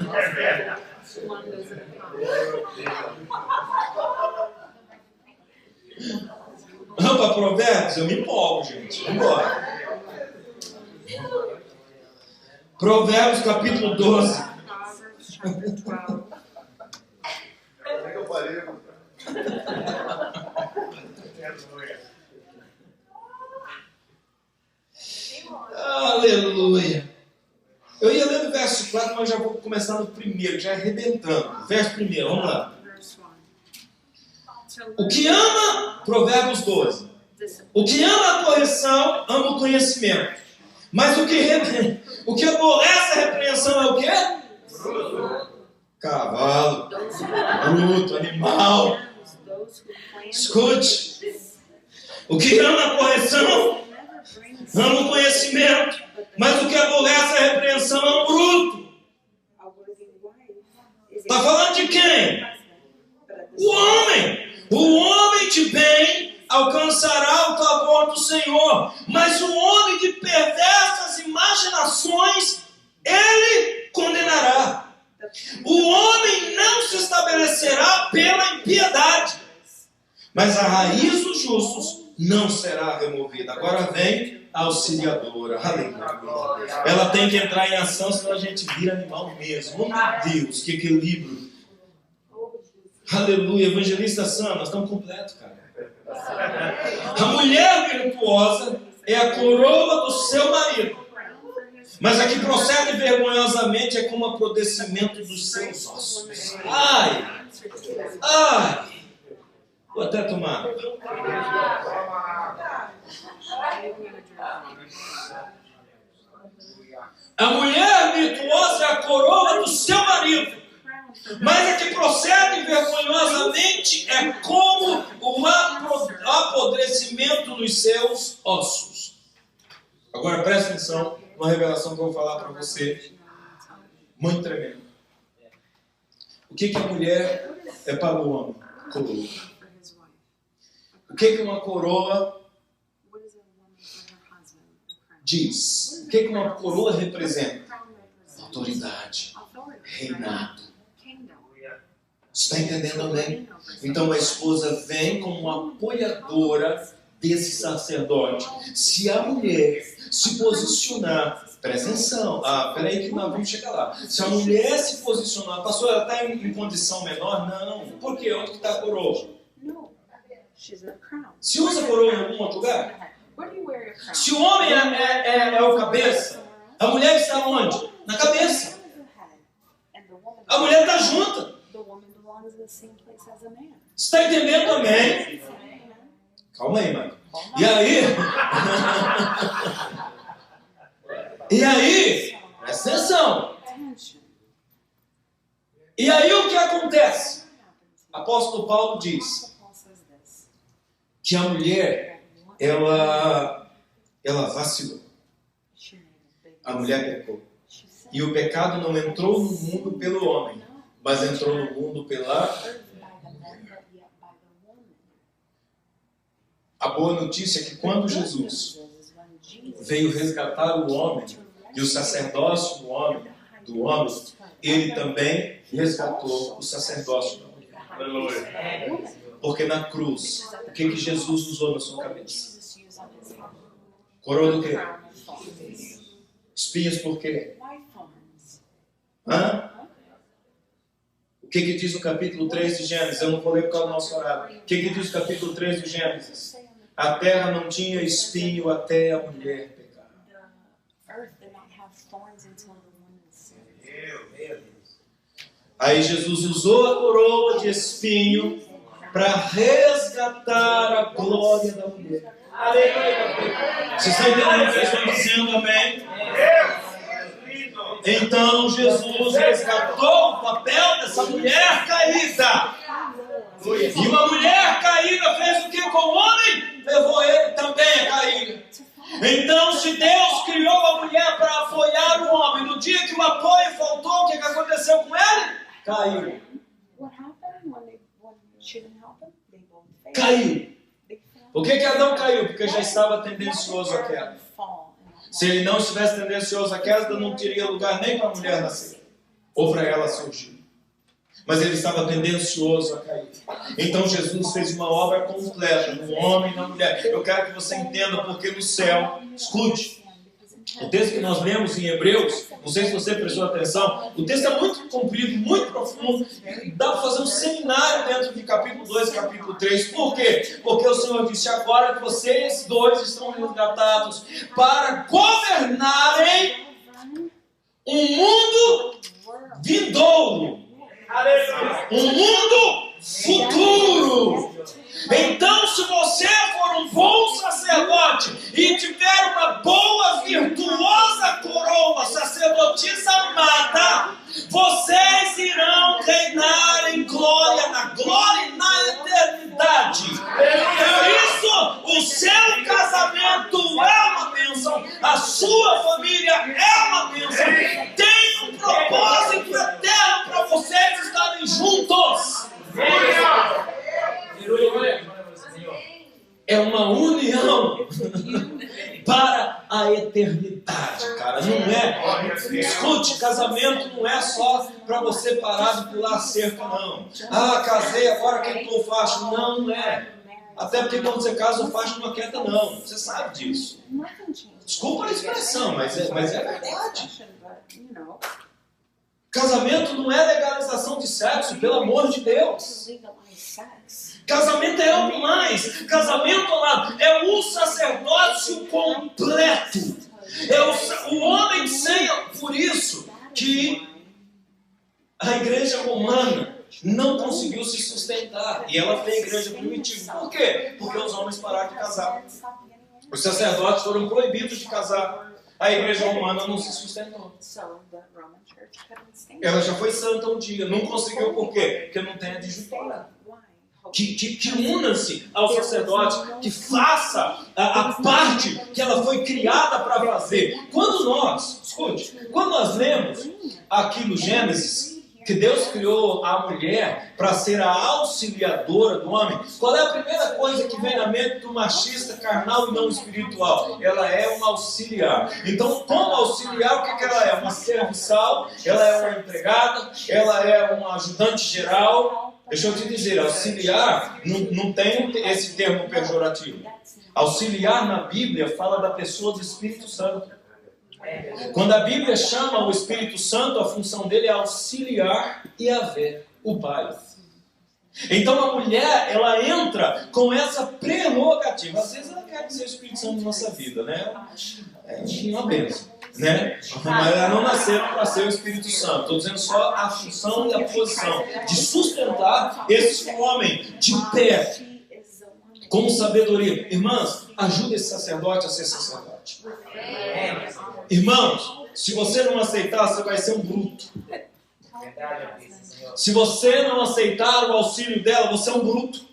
S1: Vamos para Provérbios? Eu me empolgo, gente. Vamos embora. Provérbios capítulo 12. Aleluia. Eu ia ler o verso 4, mas já vou começar no primeiro, já arrebentando. Verso primeiro, vamos lá. O que ama, Provérbios 12. O que ama a correção, ama o conhecimento. Mas o que aborrece a repreensão é o quê? Cavalo, bruto, animal. Escute. O que ama a correção, ama o conhecimento. Mas o que aborrece a repreensão é um bruto. Está falando de quem? O homem. O homem de bem alcançará o favor do Senhor. Mas o homem de perversas imaginações, ele condenará. O homem não se estabelecerá pela impiedade, mas a raiz dos justos não será removida. Agora vem a auxiliadora. Aleluia. Ela tem que entrar em ação, senão a gente vira animal mesmo. Oh, meu Deus, que equilíbrio. Aleluia. Evangelista Sam, nós estamos completos, cara. A mulher virtuosa é a coroa do seu marido, mas a que procede vergonhosamente é como o apodrecimento dos seus ossos. Ai! Ai! Vou até tomar. A mulher virtuosa é a coroa do seu marido, mas a que procede vergonhosamente é como o apodrecimento dos seus ossos. Agora presta atenção, uma revelação que eu vou falar para você. Muito tremendo. O que a mulher é para o homem? Coroa. O que uma coroa diz? O que uma coroa representa? Autoridade, reinado. Você está entendendo, amém? Então a esposa vem como uma apoiadora desse sacerdote. Se a mulher se posicionar, presta atenção, peraí que nós vamos chegar lá. Se a mulher se posicionar, pastor, ela está em condição menor? Não. Por quê? Onde está a coroa? Se usa coroa em algum outro lugar? Se o homem é o cabeça, a mulher está onde? Na cabeça. A mulher está junta. Você está entendendo, amém? Calma aí, Michael. E aí, presta atenção. E aí o que acontece? Apóstolo Paulo diz que a mulher, ela vacilou. A mulher pecou. E o pecado não entrou no mundo pelo homem, mas entrou no mundo pela... A boa notícia é que quando Jesus veio resgatar o homem e o sacerdócio do homem, ele também resgatou o sacerdócio da mulher. Porque na cruz, o que Jesus usou na sua cabeça? Coroa do quê? Espinhos por quê? O que diz o capítulo 3 de Gênesis? Eu não vou ler por causa do nosso horário. O que diz o capítulo 3 de Gênesis? A terra não tinha espinho até a mulher pecar. Aí Jesus usou a coroa de espinho para resgatar a glória da mulher. Vocês estão entendendo o que eu estou dizendo, amém? Então Jesus resgatou o papel dessa mulher caída. E uma mulher caída fez o que com o homem? Levou ele também a cair. Então, se Deus criou a mulher para apoiar o homem, no dia que o apoio faltou, o que aconteceu com ele? Caiu. Caiu. Por que Adão caiu? Porque já estava tendencioso à queda. Se ele não estivesse tendencioso à queda, não teria lugar nem para a mulher nascer, ou para ela surgir. Mas ele estava tendencioso a cair. Então Jesus fez uma obra completa, no homem e na mulher. Eu quero que você entenda, porque no céu, escute, o texto que nós lemos em Hebreus, não sei se você prestou atenção, o texto é muito comprido, muito profundo, dá para fazer um seminário dentro de capítulo 2 e capítulo 3. Por quê? Porque o Senhor disse agora que vocês dois estão resgatados para governarem um mundo vindouro, um mundo futuro. Então, se você for um bom sacerdote e tiver uma boa, virtuosa coroa, sacerdotisa amada, vocês irão reinar em glória, na glória e na eternidade. Por isso, o seu casamento é uma bênção, a sua família é uma bênção. Tem um propósito eterno para vocês estarem juntos. É uma união para a eternidade, cara. Não é. Escute, casamento não é só para você parar de pular cerca, não. Casei, agora quem pulou faixa? Não, não é. Até porque quando você casa, o faixa não aquieta, não. Você sabe disso. Desculpa a expressão, mas é verdade. Casamento não é legalização de sexo, pelo amor de Deus. Casamento é algo mais. Casamento é um sacerdócio completo. É o homem sem. Por isso que a igreja romana não conseguiu se sustentar. E ela foi a igreja primitiva. Por quê? Porque os homens pararam de casar. Os sacerdotes foram proibidos de casar. A igreja romana não se sustentou. Ela já foi santa um dia. Não conseguiu por quê? Porque não tem adjutora. que una-se ao sacerdote, que faça a parte que ela foi criada para fazer. Quando nós lemos aqui no Gênesis, que Deus criou a mulher para ser a auxiliadora do homem, qual é a primeira coisa que vem na mente do machista carnal e não espiritual? Ela é uma auxiliar. Então, como auxiliar, o que ela é? Uma serviçal, ela é uma empregada, ela é uma ajudante geral. Deixa eu te dizer, auxiliar não tem esse termo pejorativo. Auxiliar na Bíblia fala da pessoa do Espírito Santo. Quando a Bíblia chama o Espírito Santo, a função dele é auxiliar Yahvé, o Pai. Então a mulher, ela entra com essa prerrogativa. Às vezes ela quer dizer o Espírito Santo na nossa vida, né? É uma bênção, né? Mas elas não nasceram para ser o Espírito Santo. Estou dizendo só a função e a posição de sustentar esse homem de pé, com sabedoria. Irmãs, ajude esse sacerdote a ser sacerdote. Irmãos, se você não aceitar, você vai ser um bruto. Se você não aceitar o auxílio dela, você é um bruto.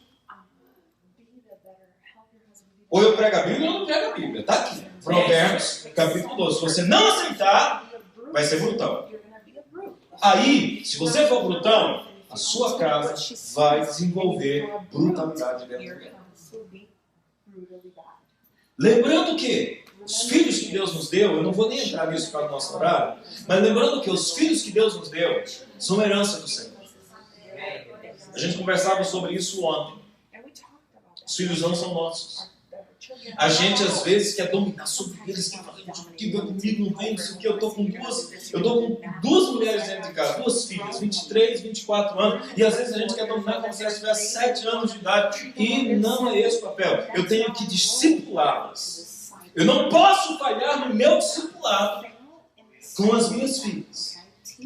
S1: Ou eu prego a Bíblia ou eu não prego a Bíblia. Está aqui. Provérbios, capítulo 12. Se você não aceitar, vai ser brutão. Aí, se você for brutão, a sua casa vai desenvolver brutalidade dentro dela. Lembrando que os filhos que Deus nos deu, eu não vou nem entrar nisso para o nosso horário, mas lembrando que os filhos que Deus nos deu são herança do Senhor. A gente conversava sobre isso ontem. Os filhos não são nossos. A gente às vezes quer dominar sobre eles, quer fazer que vem comigo, não vem, não sei o que. Eu estou com duas mulheres dentro de casa, 2 filhas, 23, 24 anos, e às vezes a gente quer dominar como se elas tivessem 7 anos de idade, e não é esse o papel. Eu tenho que discipulá-las. Eu não posso falhar no meu discipulado com as minhas filhas.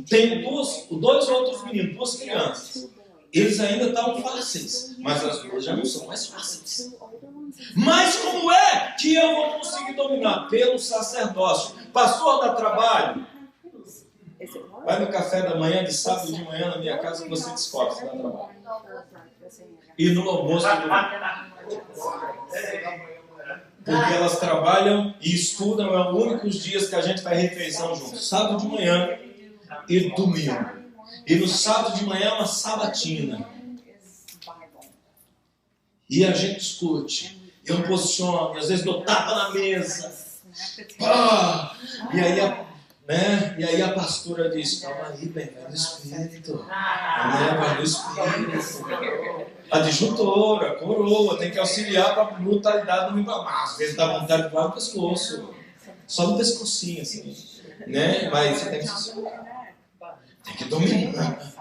S1: Tenho 2 outros meninos, 2 crianças. Eles ainda estão fáceis, mas as 2 já não são mais fáceis. Mas como é que eu vou conseguir dominar? Pelo sacerdócio. Pastor, dá trabalho? Vai no café da manhã, de sábado de manhã na minha casa, que você descobre se dá trabalho. E no almoço do domingo. Porque elas trabalham e estudam, é os únicos dias que a gente faz refeição juntos. Sábado de manhã e domingo. E no sábado de manhã é uma sabatina. E a gente discute. Eu me posiciono, e às vezes dou tapa na mesa. Pá! E aí a pastora diz, calma aí, bem, vai no Espírito. Vai no Espírito. A disjuntora, coroa, tem que auxiliar para a brutalidade não ir para mais. Às vezes dá vontade de voar no pescoço. Só no pescocinho, assim. Né? Mas você tem que se segurar. Tem que dominar.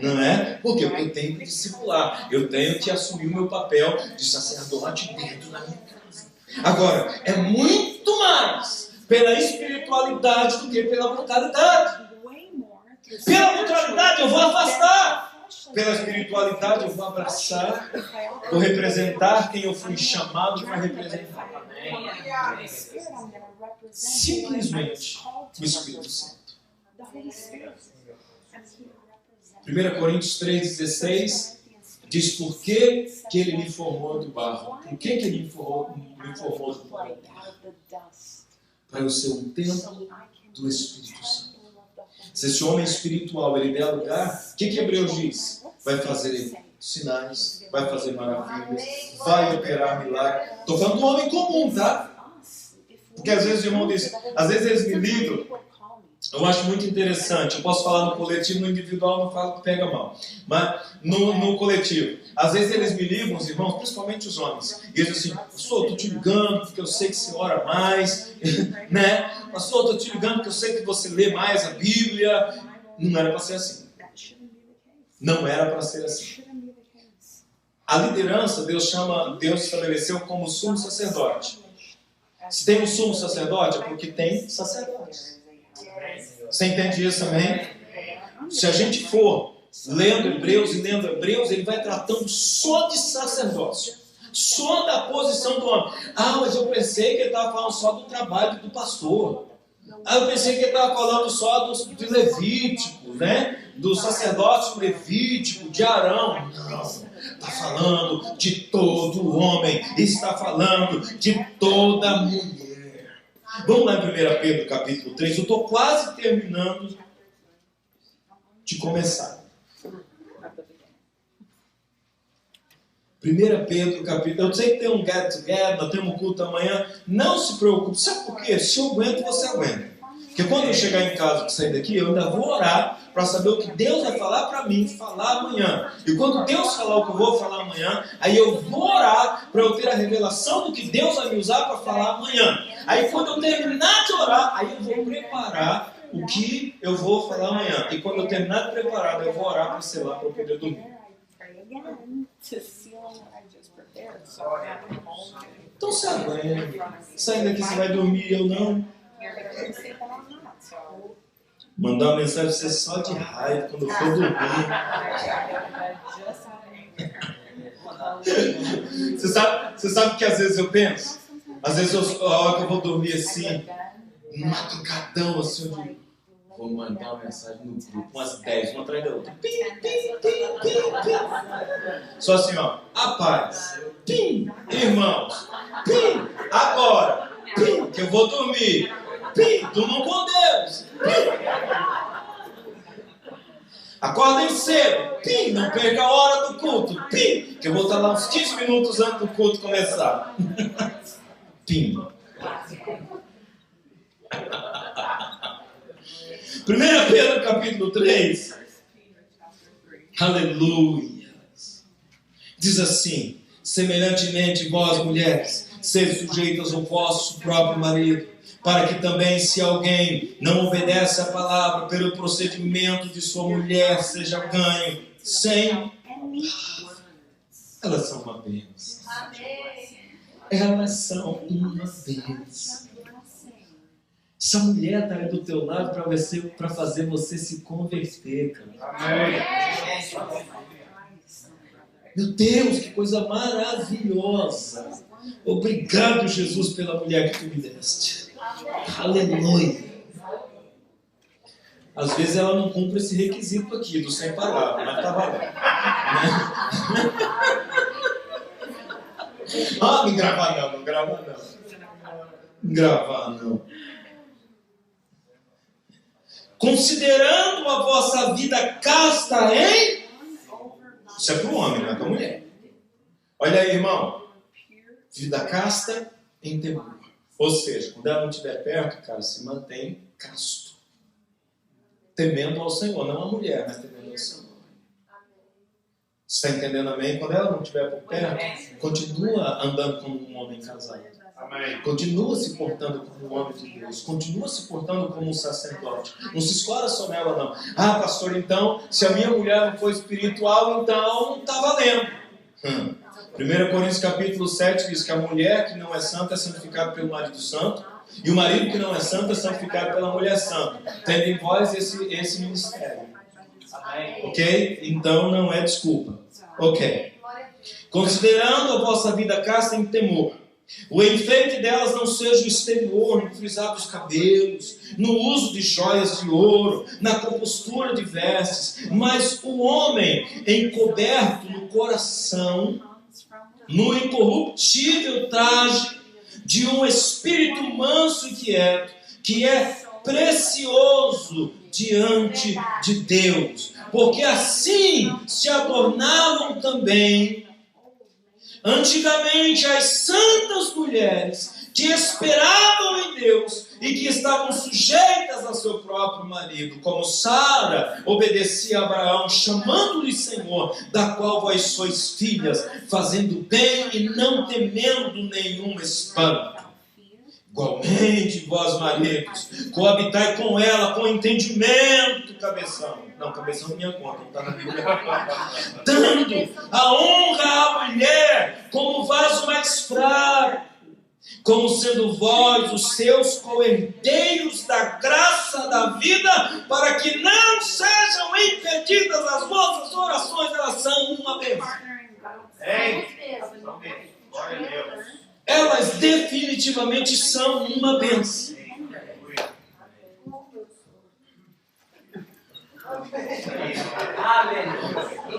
S1: Não é? Por quê? Porque eu tenho que discipular. Eu tenho que assumir o meu papel de sacerdote dentro da minha casa. Agora, é muito mais pela espiritualidade do que pela brutalidade. Pela brutalidade eu vou afastar. Pela espiritualidade eu vou abraçar. Vou representar quem eu fui chamado para representar. Simplesmente o Espírito Santo. 1 Coríntios 3,16 diz por que ele me formou do barro. Por que ele me formou do barro? Para eu ser um templo do Espírito Santo. Se esse homem espiritual ele der lugar, o que Hebreus diz? Vai fazer sinais, vai fazer maravilhas, vai operar milagres. Estou falando do homem comum, tá? Porque às vezes o irmão diz, às vezes eles me ligam. Eu acho muito interessante. Eu posso falar no coletivo, no individual não falo que pega mal. Mas no coletivo. Às vezes eles me ligam, os irmãos, principalmente os homens. E eles dizem assim, pastor, estou te ligando porque eu sei que você ora mais. Né? Pastor, estou te ligando porque eu sei que você lê mais a Bíblia. Não era para ser assim. Não era para ser assim. A liderança, Deus estabeleceu como sumo sacerdote. Se tem um sumo sacerdote, é porque tem sacerdote. Você entende isso também? Se a gente for lendo Hebreus, ele vai tratando só de sacerdócio. Só da posição do homem. Ah, mas eu pensei que ele estava falando só do trabalho do pastor. Ah, eu pensei que ele estava falando só do Levítico, né? Do sacerdote levítico, de Arão. Não. está falando de todo homem, está falando de toda mulher. Vamos lá em 1 Pedro capítulo 3, eu estou quase terminando de começar. 1 Pedro capítulo, eu sei que tem um get together, nós temos um culto amanhã, não se preocupe, sabe por quê? Se eu aguento, você aguenta. Porque quando eu chegar em casa, que sair daqui, eu ainda vou orar para saber o que Deus vai falar para mim, falar amanhã. E quando Deus falar o que eu vou falar amanhã, aí eu vou orar para eu ter a revelação do que Deus vai me usar para falar amanhã. Aí quando eu terminar de orar, aí eu vou preparar o que eu vou falar amanhã. E quando eu terminar de preparar, eu vou orar para selar para eu poder dormir. Então você aguenta. Saindo daqui você vai dormir, eu não. Mandar uma mensagem pra você só de raiva quando eu for dormir. Você sabe que às vezes eu penso? Às vezes a hora que eu vou dormir assim, madrugadão assim, eu digo, vou mandar uma mensagem no grupo, umas 10, uma atrás da outra. Pim, pim, pim, pim, pim. Só assim, ó, a paz. Pim, irmãos. Pim, agora. Pim, que eu vou dormir. Pim, durmam com Deus. Pim. Acordem cedo. Pim, não perca a hora do culto. Pim, que eu vou estar lá uns 15 minutos antes do culto começar. Pim. 1 Pedro capítulo 3. Aleluia. Diz assim: semelhantemente vós, mulheres, sede sujeitas ao vosso próprio marido, para que também, se alguém não obedece à palavra, pelo procedimento de sua mulher seja ganho, sem... Elas são uma bênção. Elas são uma bênção. Essa mulher está aí do teu lado para fazer você se converter, cara. Amém. Meu Deus, que coisa maravilhosa. Obrigado, Jesus, pela mulher que tu me deste. Aleluia. Às vezes ela não cumpre esse requisito aqui, do sem palavra, mas tá valendo. Não gravar não, não gravar não. Não gravar não. Considerando a vossa vida casta em... Isso é para o homem, não é para a mulher. Olha aí, irmão. Vida casta em temor. Ou seja, quando ela não estiver perto, cara, se mantém casto. Temendo ao Senhor. Não a mulher, mas temendo ao Senhor. Você está entendendo, amém? Quando ela não estiver por perto, continua andando como um homem casado. Amém. Continua se portando como um homem de Deus. Continua se portando como um sacerdote. Não se escora só nela, não. Ah, pastor, então, se a minha mulher não for espiritual, então não está valendo. 1 Coríntios capítulo 7 diz que a mulher que não é santa é santificada pelo marido santo, e o marido que não é santo é santificado pela mulher santa. Tendo em vós esse ministério. Ok? Então não é desculpa. Ok. Considerando a vossa vida casta em temor, o enfeite delas não seja o exterior, no frisar dos cabelos, no uso de joias de ouro, na compostura de vestes, mas o homem encoberto no coração, no incorruptível traje de um espírito manso e quieto, que é precioso diante de Deus, porque assim se adornavam também antigamente as santas mulheres que esperavam em Deus e que estavam sujeitas a seu próprio marido, como Sara obedecia a Abraão, chamando-lhe Senhor, da qual vós sois filhas, fazendo bem e não temendo nenhum espanto. Igualmente, vós maridos, coabitai com ela com entendimento, cabeção. Não, cabeção é minha conta, não está na Bíblia. Dando a honra à mulher como vaso mais fraco, como sendo vós os seus co-herdeiros da graça da vida, para que não sejam impedidas as vossas orações, elas são uma bênção. Glória a Deus. Elas definitivamente são uma bênção.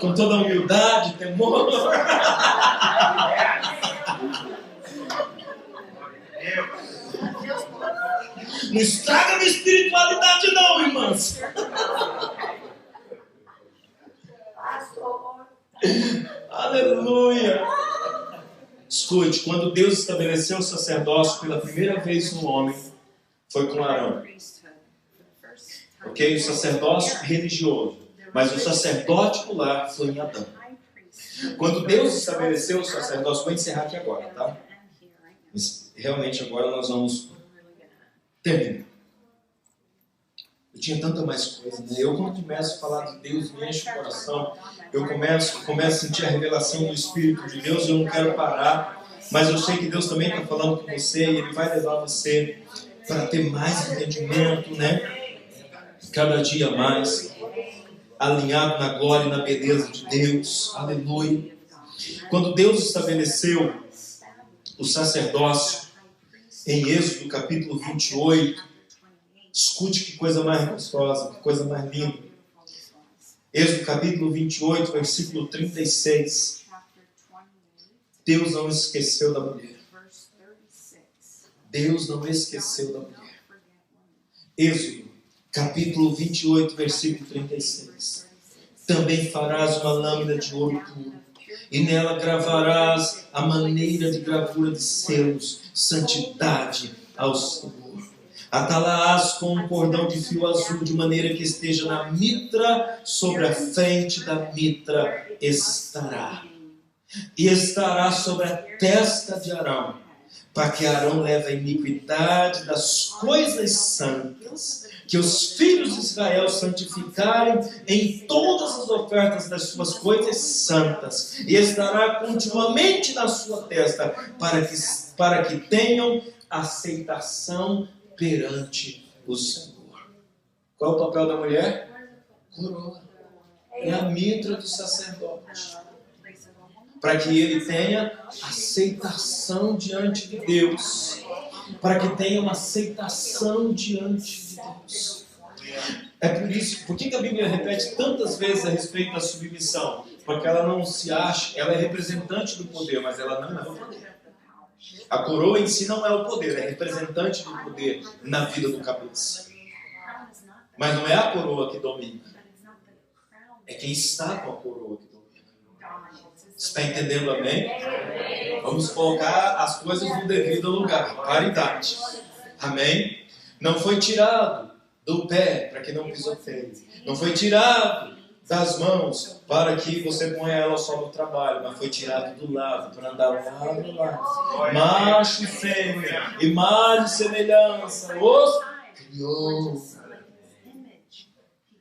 S1: Com toda a humildade, temor. Não estraga minha espiritualidade não, irmãs. Aleluia. Escute, quando Deus estabeleceu o sacerdócio pela primeira vez no homem, foi com Arão. Ok? O sacerdócio religioso. Mas o sacerdote do lar foi em Adão. Quando Deus estabeleceu o sacerdócio, vou encerrar aqui agora, tá? Mas realmente agora nós vamos terminar. Eu tinha tanta mais coisa, né? Eu quando começo a falar de Deus, me enche o coração. Eu começo a sentir a revelação do Espírito de Deus, eu não quero parar. Mas eu sei que Deus também está falando com você e Ele vai levar você para ter mais entendimento, né? Cada dia mais. Alinhado na glória e na beleza de Deus. Aleluia. Quando Deus estabeleceu o sacerdócio, em Êxodo capítulo 28, escute que coisa mais gostosa, que coisa mais linda. Êxodo capítulo 28, versículo 36. Deus não esqueceu da mulher. Deus não esqueceu da mulher. Êxodo capítulo 28, versículo 36. Também farás uma lâmina de ouro puro, e nela gravarás a maneira de gravura de selos, santidade ao Senhor. Atá-la-ás com um cordão de fio azul, de maneira que esteja na mitra, sobre a frente da mitra estará. E estará sobre a testa de Arão, para que Arão leve a iniquidade das coisas santas, que os filhos de Israel santificarem em todas as ofertas das suas coisas santas, e estará continuamente na sua testa, para que tenham aceitação perante o Senhor. Qual é o papel da mulher? Coroa. É a mitra do sacerdote. Para que ele tenha aceitação diante de Deus. Para que tenha uma aceitação diante de Deus. É por isso, por que a Bíblia repete tantas vezes a respeito da submissão? Porque ela não se acha, ela é representante do poder, mas ela não é o poder. A coroa em si não é o poder, é representante do poder na vida do cabeça. Mas não é a coroa que domina. É quem está com a coroa que domina. Você está entendendo, amém? Vamos colocar as coisas no devido lugar. Paridade. Amém? Não foi tirado do pé para que não pisoteie. Não foi tirado das mãos para que você ponha ela só no trabalho, mas foi tirado do lado para andar lado a lado. Macho e fêmea, imagem e semelhança, os criou.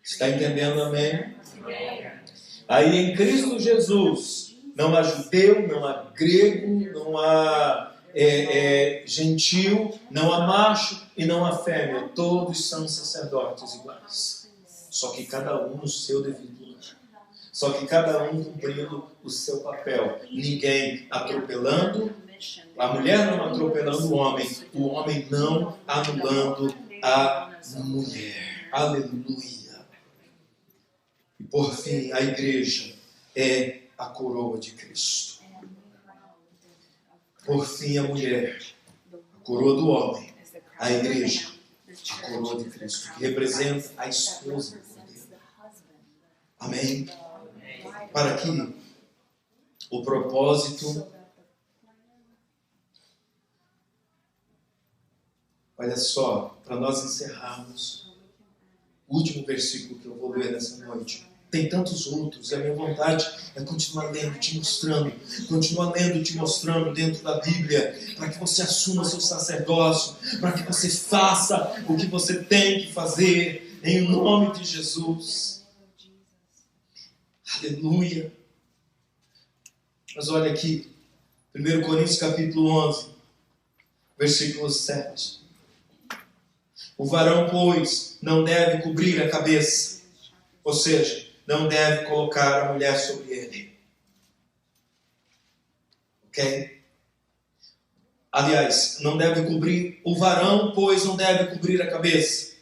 S1: Está entendendo, amém? Aí em Cristo Jesus, não há judeu, não há grego, não há gentil, não há macho e não há fêmea. Todos são sacerdotes iguais. Só que cada um no seu devido lugar. Só que cada um cumprindo o seu papel. Ninguém atropelando, a mulher não atropelando o homem não anulando a mulher. Aleluia. E por fim, a igreja é a coroa de Cristo. Por fim, a mulher, a coroa do homem, a igreja, a coroa de Cristo, que representa a esposa dele. Amém? Para que o propósito, olha só, para nós encerrarmos, o último versículo que eu vou ler nessa noite. Tem tantos outros, e a minha vontade é continuar lendo, te mostrando dentro da Bíblia, para que você assuma seu sacerdócio, para que você faça o que você tem que fazer, em nome de Jesus. Aleluia. Mas olha aqui, 1 Coríntios capítulo 11, versículo 7. O varão, pois, não deve cobrir a cabeça, ou seja, não deve colocar a mulher sobre ele. Ok? Aliás, não deve cobrir o varão, pois não deve cobrir a cabeça,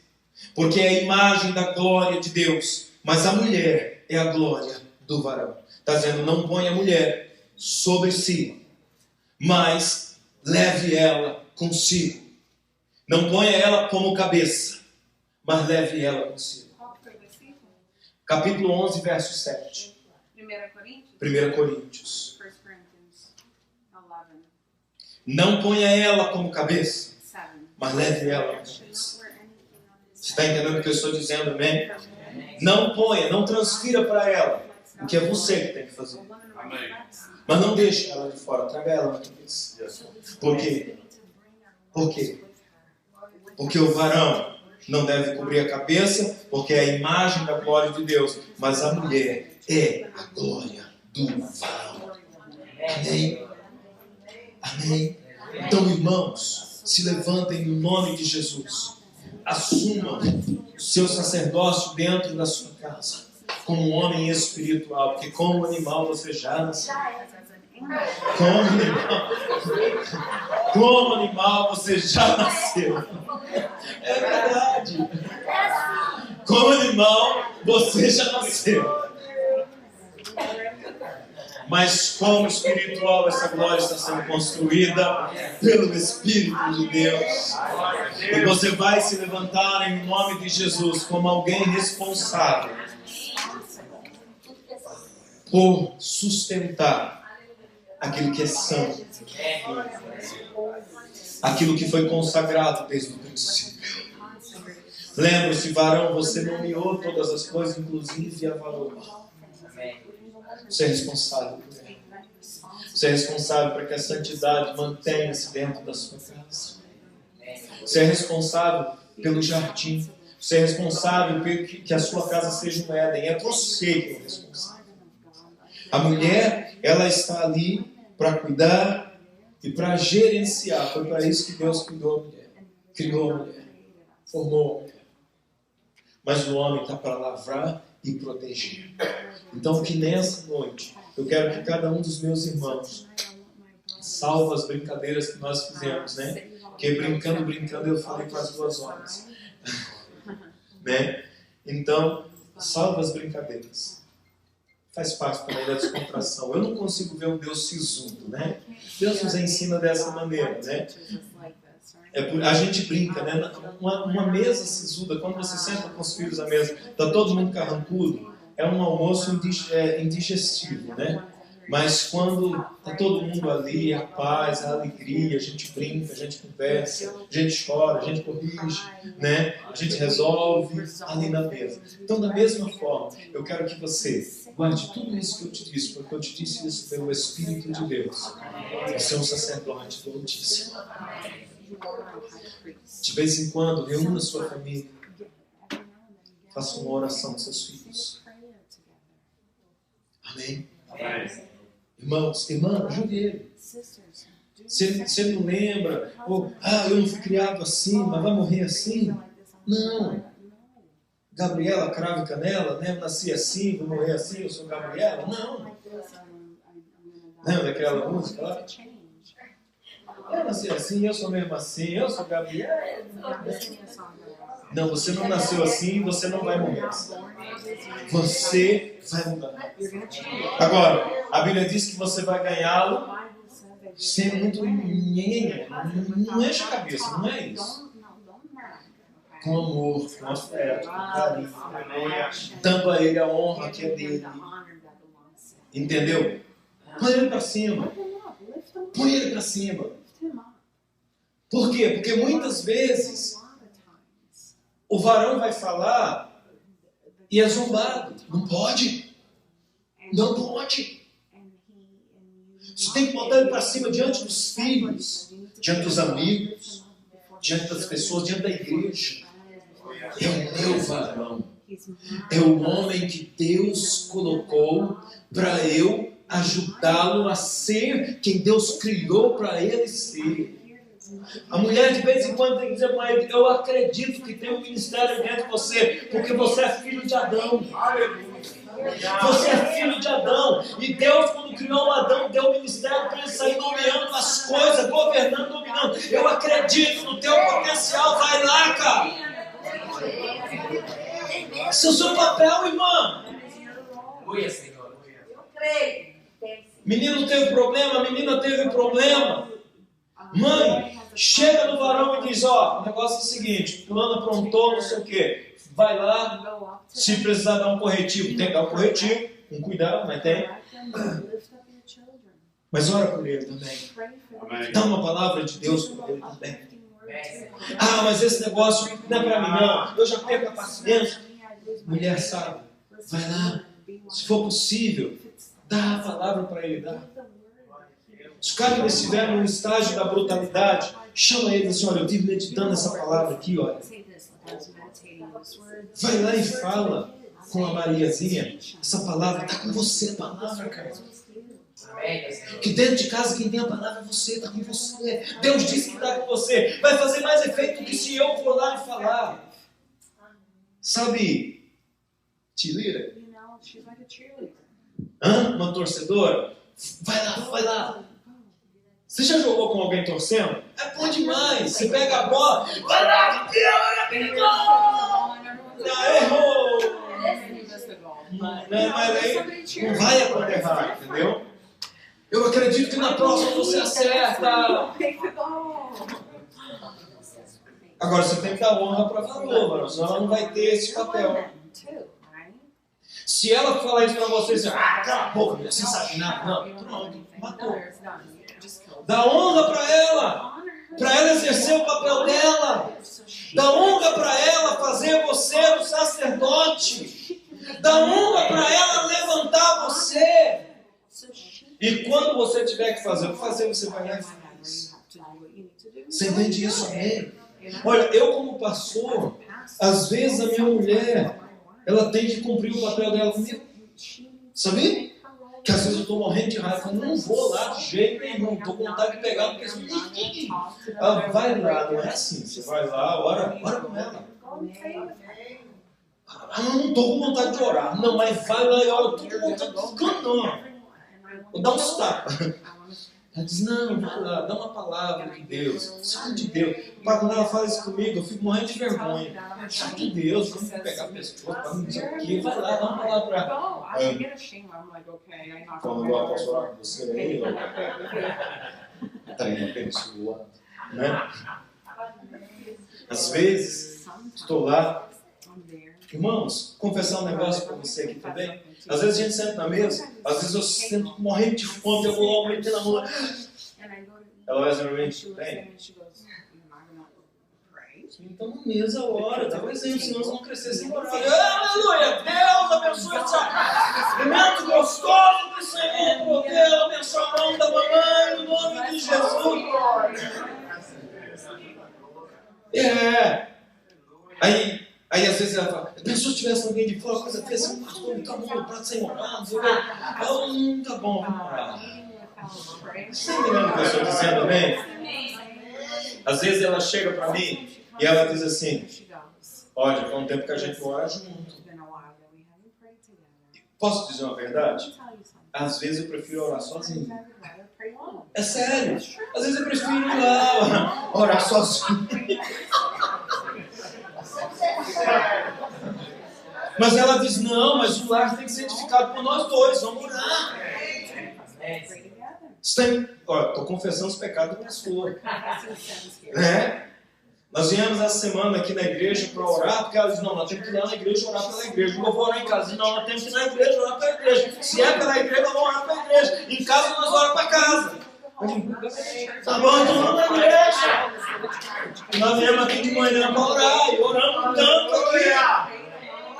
S1: porque é a imagem da glória de Deus. Mas a mulher é a glória do varão. Está dizendo, não põe a mulher sobre si, mas leve ela consigo. Não ponha ela como cabeça, mas leve ela consigo.
S2: Qual foi o versículo?
S1: Capítulo 11, verso 7.
S2: 1 Coríntios?
S1: 1 Coríntios.
S2: 1 Corinthians 11,
S1: Não ponha ela como cabeça,
S2: 7.
S1: mas leve ela consigo. Você está entendendo o que eu estou dizendo, amém? Não ponha, não transfira para ela o que é você que tem que fazer. Mas não deixe ela de fora, traga ela na cabeça. Por quê? Por quê? Porque o varão não deve cobrir a cabeça, porque é a imagem da glória de Deus. Mas a mulher é a glória do varão. Amém? Amém? Então, irmãos, se levantem no nome de Jesus. Assumam o seu sacerdócio dentro da sua casa, como um homem espiritual, porque como animal você já nasceu. Como animal você já nasceu. É verdade. Como animal você já nasceu. Mas como espiritual, essa glória está sendo construída pelo Espírito de Deus. E você vai se levantar em nome de Jesus como alguém responsável por sustentar aquilo que é santo, aquilo que foi consagrado desde o princípio. Lembre-se, varão, você nomeou todas as coisas, inclusive a valor. Você é responsável por ela. Você é responsável para que a santidade mantenha-se dentro da sua casa. Você é responsável pelo jardim. Você é responsável por que a sua casa seja um Éden. É você que é o responsável. A mulher, ela está ali para cuidar e para gerenciar. Foi para isso que Deus criou a mulher. Criou a mulher. Formou a mulher. Mas o homem está para lavrar e proteger. Então, que nessa noite, eu quero que cada um dos meus irmãos, salvo as brincadeiras que nós fizemos, né? Porque brincando, eu falei para as 2 horas. Né? Então, salvo as brincadeiras. Faz parte também da descontração. Eu não consigo ver um Deus sisudo, né? Deus nos ensina dessa maneira, né? A gente brinca, né? Uma mesa sisuda, quando você senta com os filhos à mesa, está todo mundo carrancudo, é um almoço indigestivo, né? Mas quando está todo mundo ali, a paz, a alegria, a gente brinca, a gente conversa, a gente chora, a gente corrige, né? A gente resolve ali na mesa. Então, da mesma forma, eu quero que você guarde tudo isso que eu te disse, porque eu te disse isso pelo Espírito de Deus. Você é um sacerdote do Altíssimo. De vez em quando, reúna sua família. Faça uma oração com seus filhos. Amém? Irmãos, irmã, ajude ele. Se ele não lembra, ou, eu não fui criado assim, mas vai morrer assim. Não. Gabriela, cravo e canela, né? Eu nasci assim, vou morrer assim, eu sou Gabriela. Não. Lembra daquela música lá? Eu nasci assim, eu sou mesmo assim, eu sou Gabriela. Não, você não nasceu assim, você não vai morrer assim. Você vai mudar. Agora, a Bíblia diz que você vai ganhá-lo sendo muito nhenhenhen. Não enche a cabeça, não é isso. Com amor, com afeto, com carinho, dando a ele a honra que é dele. Entendeu? Põe ele para cima. Põe ele para cima. Por quê? Porque muitas vezes o varão vai falar e é zombado. Não pode. Não pode. Você tem que botar ele para cima diante dos filhos, diante dos amigos, diante das pessoas, diante da igreja. É o meu varão. É o homem que Deus colocou para eu ajudá-lo a ser quem Deus criou para ele ser. A mulher de vez em quando tem que dizer, mas eu acredito que tem um ministério dentro de você, porque você é filho de Adão. Você é filho de Adão. E Deus, quando criou Adão, deu o ministério para ele sair nomeando as coisas, governando, dominando. Eu acredito no teu potencial, vai lá, cara. Esse é o seu papel, irmã.
S3: Aleluia, Senhor.
S4: Eu creio.
S1: Menino teve problema, a menina teve problema. Mãe, chega no varão e diz, ó, o negócio é o seguinte, fulano aprontou, não sei o quê. Vai lá, se precisar dar um corretivo, tem que dar um corretivo, com cuidado, mas tem. Mas ora por ele também. Dá uma palavra de Deus por ele também. Ah, mas esse negócio não é para mim não, eu já perco a paciência. Mulher sabe, vai lá, se for possível, dá a palavra para ele, dá. Se o cara estiver no estágio da brutalidade, chama ele e diz assim, olha, eu estive meditando essa palavra aqui, olha. Vai lá e fala com a Mariazinha, essa palavra está com você, a palavra, cara. Que dentro de casa quem tem a palavra é você, está com você. Deus disse que está com você. Vai fazer mais efeito do que se eu for lá e falar. Sabe, Tilira? Uma torcedora? Vai lá, vai lá. Você já jogou com alguém torcendo? É bom demais. Você pega a bola, vai lá, errou. Mas aí não vai acontecer, entendeu? Eu acredito que na próxima você acerta. Agora você tem que dar honra para a varoa, senão ela não vai ter esse papel. Se ela falar isso para você, você cala a boca, você sabe nada. Não, pronto, matou. Dá honra para ela exercer o papel dela. Dá honra para ela fazer você o sacerdote. Dá honra para ela levantar você. E quando você tiver que fazer, você vai lá e faz. Você entende isso, amém? Olha, eu como pastor, às vezes a minha mulher, ela tem que cumprir o papel dela comigo. Sabia? Que às vezes eu estou morrendo de raiva, eu não vou lá de jeito nenhum, estou com vontade de pegar um pessoal. Ela vai lá, não é assim, você vai lá, ora com ela. Ah, eu não estou com vontade de orar. Não, mas vai lá e ora, eu estou com vontade de não. Vou dar uns tapas. Ela diz, não, vai lá, dá uma palavra de Deus. Santo de Deus. Pai, quando ela fala isso comigo, eu fico morrendo de vergonha. Santo de Deus, vamos pegar a pessoa, para não dizer o quê. Vai lá, dá uma palavra para ela. Quando eu posso orar com você aí, está aí uma pessoa, né? Às vezes, estou lá. Irmãos, confessar um negócio para você aqui também. Às vezes a gente senta na mesa, às vezes eu sinto morrendo de fome, eu vou logo meter na mão. Ela vai simplesmente, bem, então na mesa, ora, dá um exemplo, senão você não crescer sem orar. Aleluia, Deus abençoe esse alimento gostoso do Senhor, Deus abençoe a mão da mamãe, no nome de Jesus. Aí às vezes ela fala, pensou se tivesse alguém de fora, coisa feia, assim, pastor, me acabou no prato sem orar, não sei o que. Tá bom, vamos orar. Você está entendendo o que eu estou dizendo, amém? Às vezes ela chega para mim e ela diz assim, olha, foi um tempo que a gente ora junto. Posso dizer uma verdade? Às vezes eu prefiro orar sozinho. É sério. Às vezes eu prefiro ir lá orar sozinho. Mas ela diz, não, mas o lar tem que ser edificado por nós dois, vamos orar. Estou confessando os pecados do pastor. Né? Nós viemos essa semana aqui na igreja para orar, porque ela diz, não, nós temos que ir lá na igreja orar pela igreja. Eu vou orar em casa. Não, nós temos que ir na igreja orar pela igreja. Se é pela igreja, nós vamos orar pela igreja. Em casa, nós oramos para casa. Tá bom, então vamos na igreja. Nós viemos aqui de manhã para orar, e oramos tanto aqui.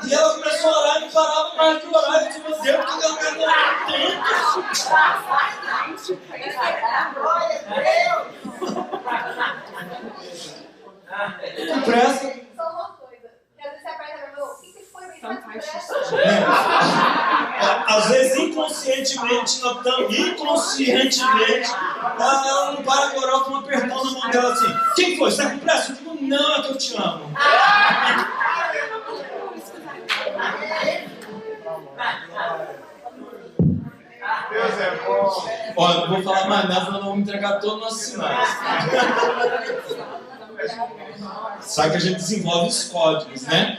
S1: E ela começou a orar e não parava mais de orar. Eu disse, meu Deus, por que ela quer orar tanto? Com pressa.
S4: Só uma coisa. Às vezes você aperta meu, o que foi?
S1: Às vezes, inconscientemente, nós estamos inconscientemente. Ela não para de orar com um apertão na mão dela assim. Quem foi? Você está com pressa? Eu digo, não, é que eu te amo.
S3: Deus é bom.
S1: Olha, não vou falar mais nada, senão não vou entregar todos os nossos sinais. Só que a gente desenvolve os códigos, né?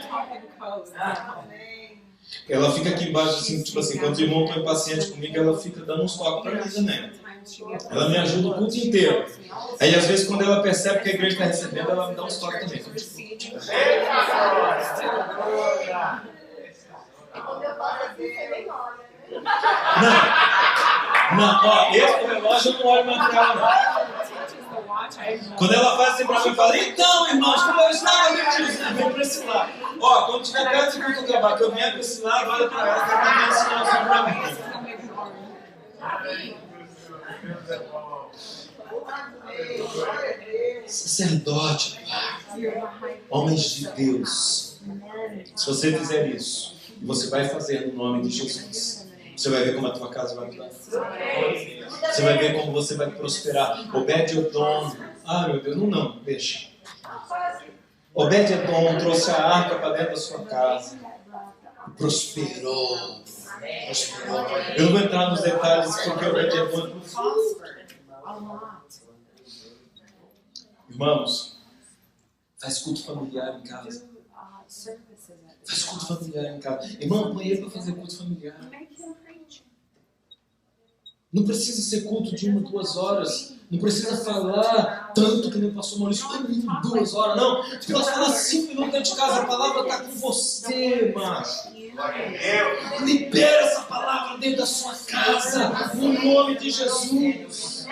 S1: Ela fica aqui embaixo, assim, tipo assim, quando o irmão está impaciente comigo, ela fica dando uns toques para mim também. Ela me ajuda o culto inteiro. Aí, às vezes, quando ela percebe que a igreja está recebendo, ela me dá uns toques também.
S4: Quando eu faço assim, você nem olha, né?
S1: Não, ó, esse relógio eu não olho mais para ela, não. Quando ela faz assim pra mim, eu falo, então, irmãos, como eu estava mentindo, vem para esse lado. Ó, quando tiver perto de culto acabar, que eu venho para esse lado, olha para ela, que ela está me ensinando para mim. Sacerdote, homens de Deus, se você fizer isso, você vai fazer no nome de Jesus, você vai ver como a tua casa vai mudar. Você vai ver como você vai prosperar. Obed-Edom, meu Deus, não, deixa. Obed-Edom trouxe a arca para dentro da sua casa e prosperou. Eu não vou entrar nos detalhes porque Obed-Edom é profundo. Irmãos, faz culto familiar em casa. Faz culto familiar em casa. Irmão, põe ele para fazer culto familiar. Não precisa ser culto de 1, 2 horas. Não precisa falar tanto que nem o pastor Maurício. 2 horas, não. Você pode falar 5 minutos dentro de casa. A palavra está com você, macho. Libera essa palavra dentro da sua casa, no nome de Jesus.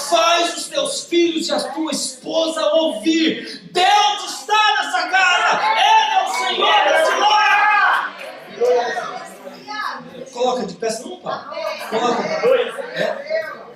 S1: Faz os teus filhos e a tua esposa ouvir. Deus está nessa casa. Ele é o Senhor desse lar. Coloca de pé, não, pá. Coloca.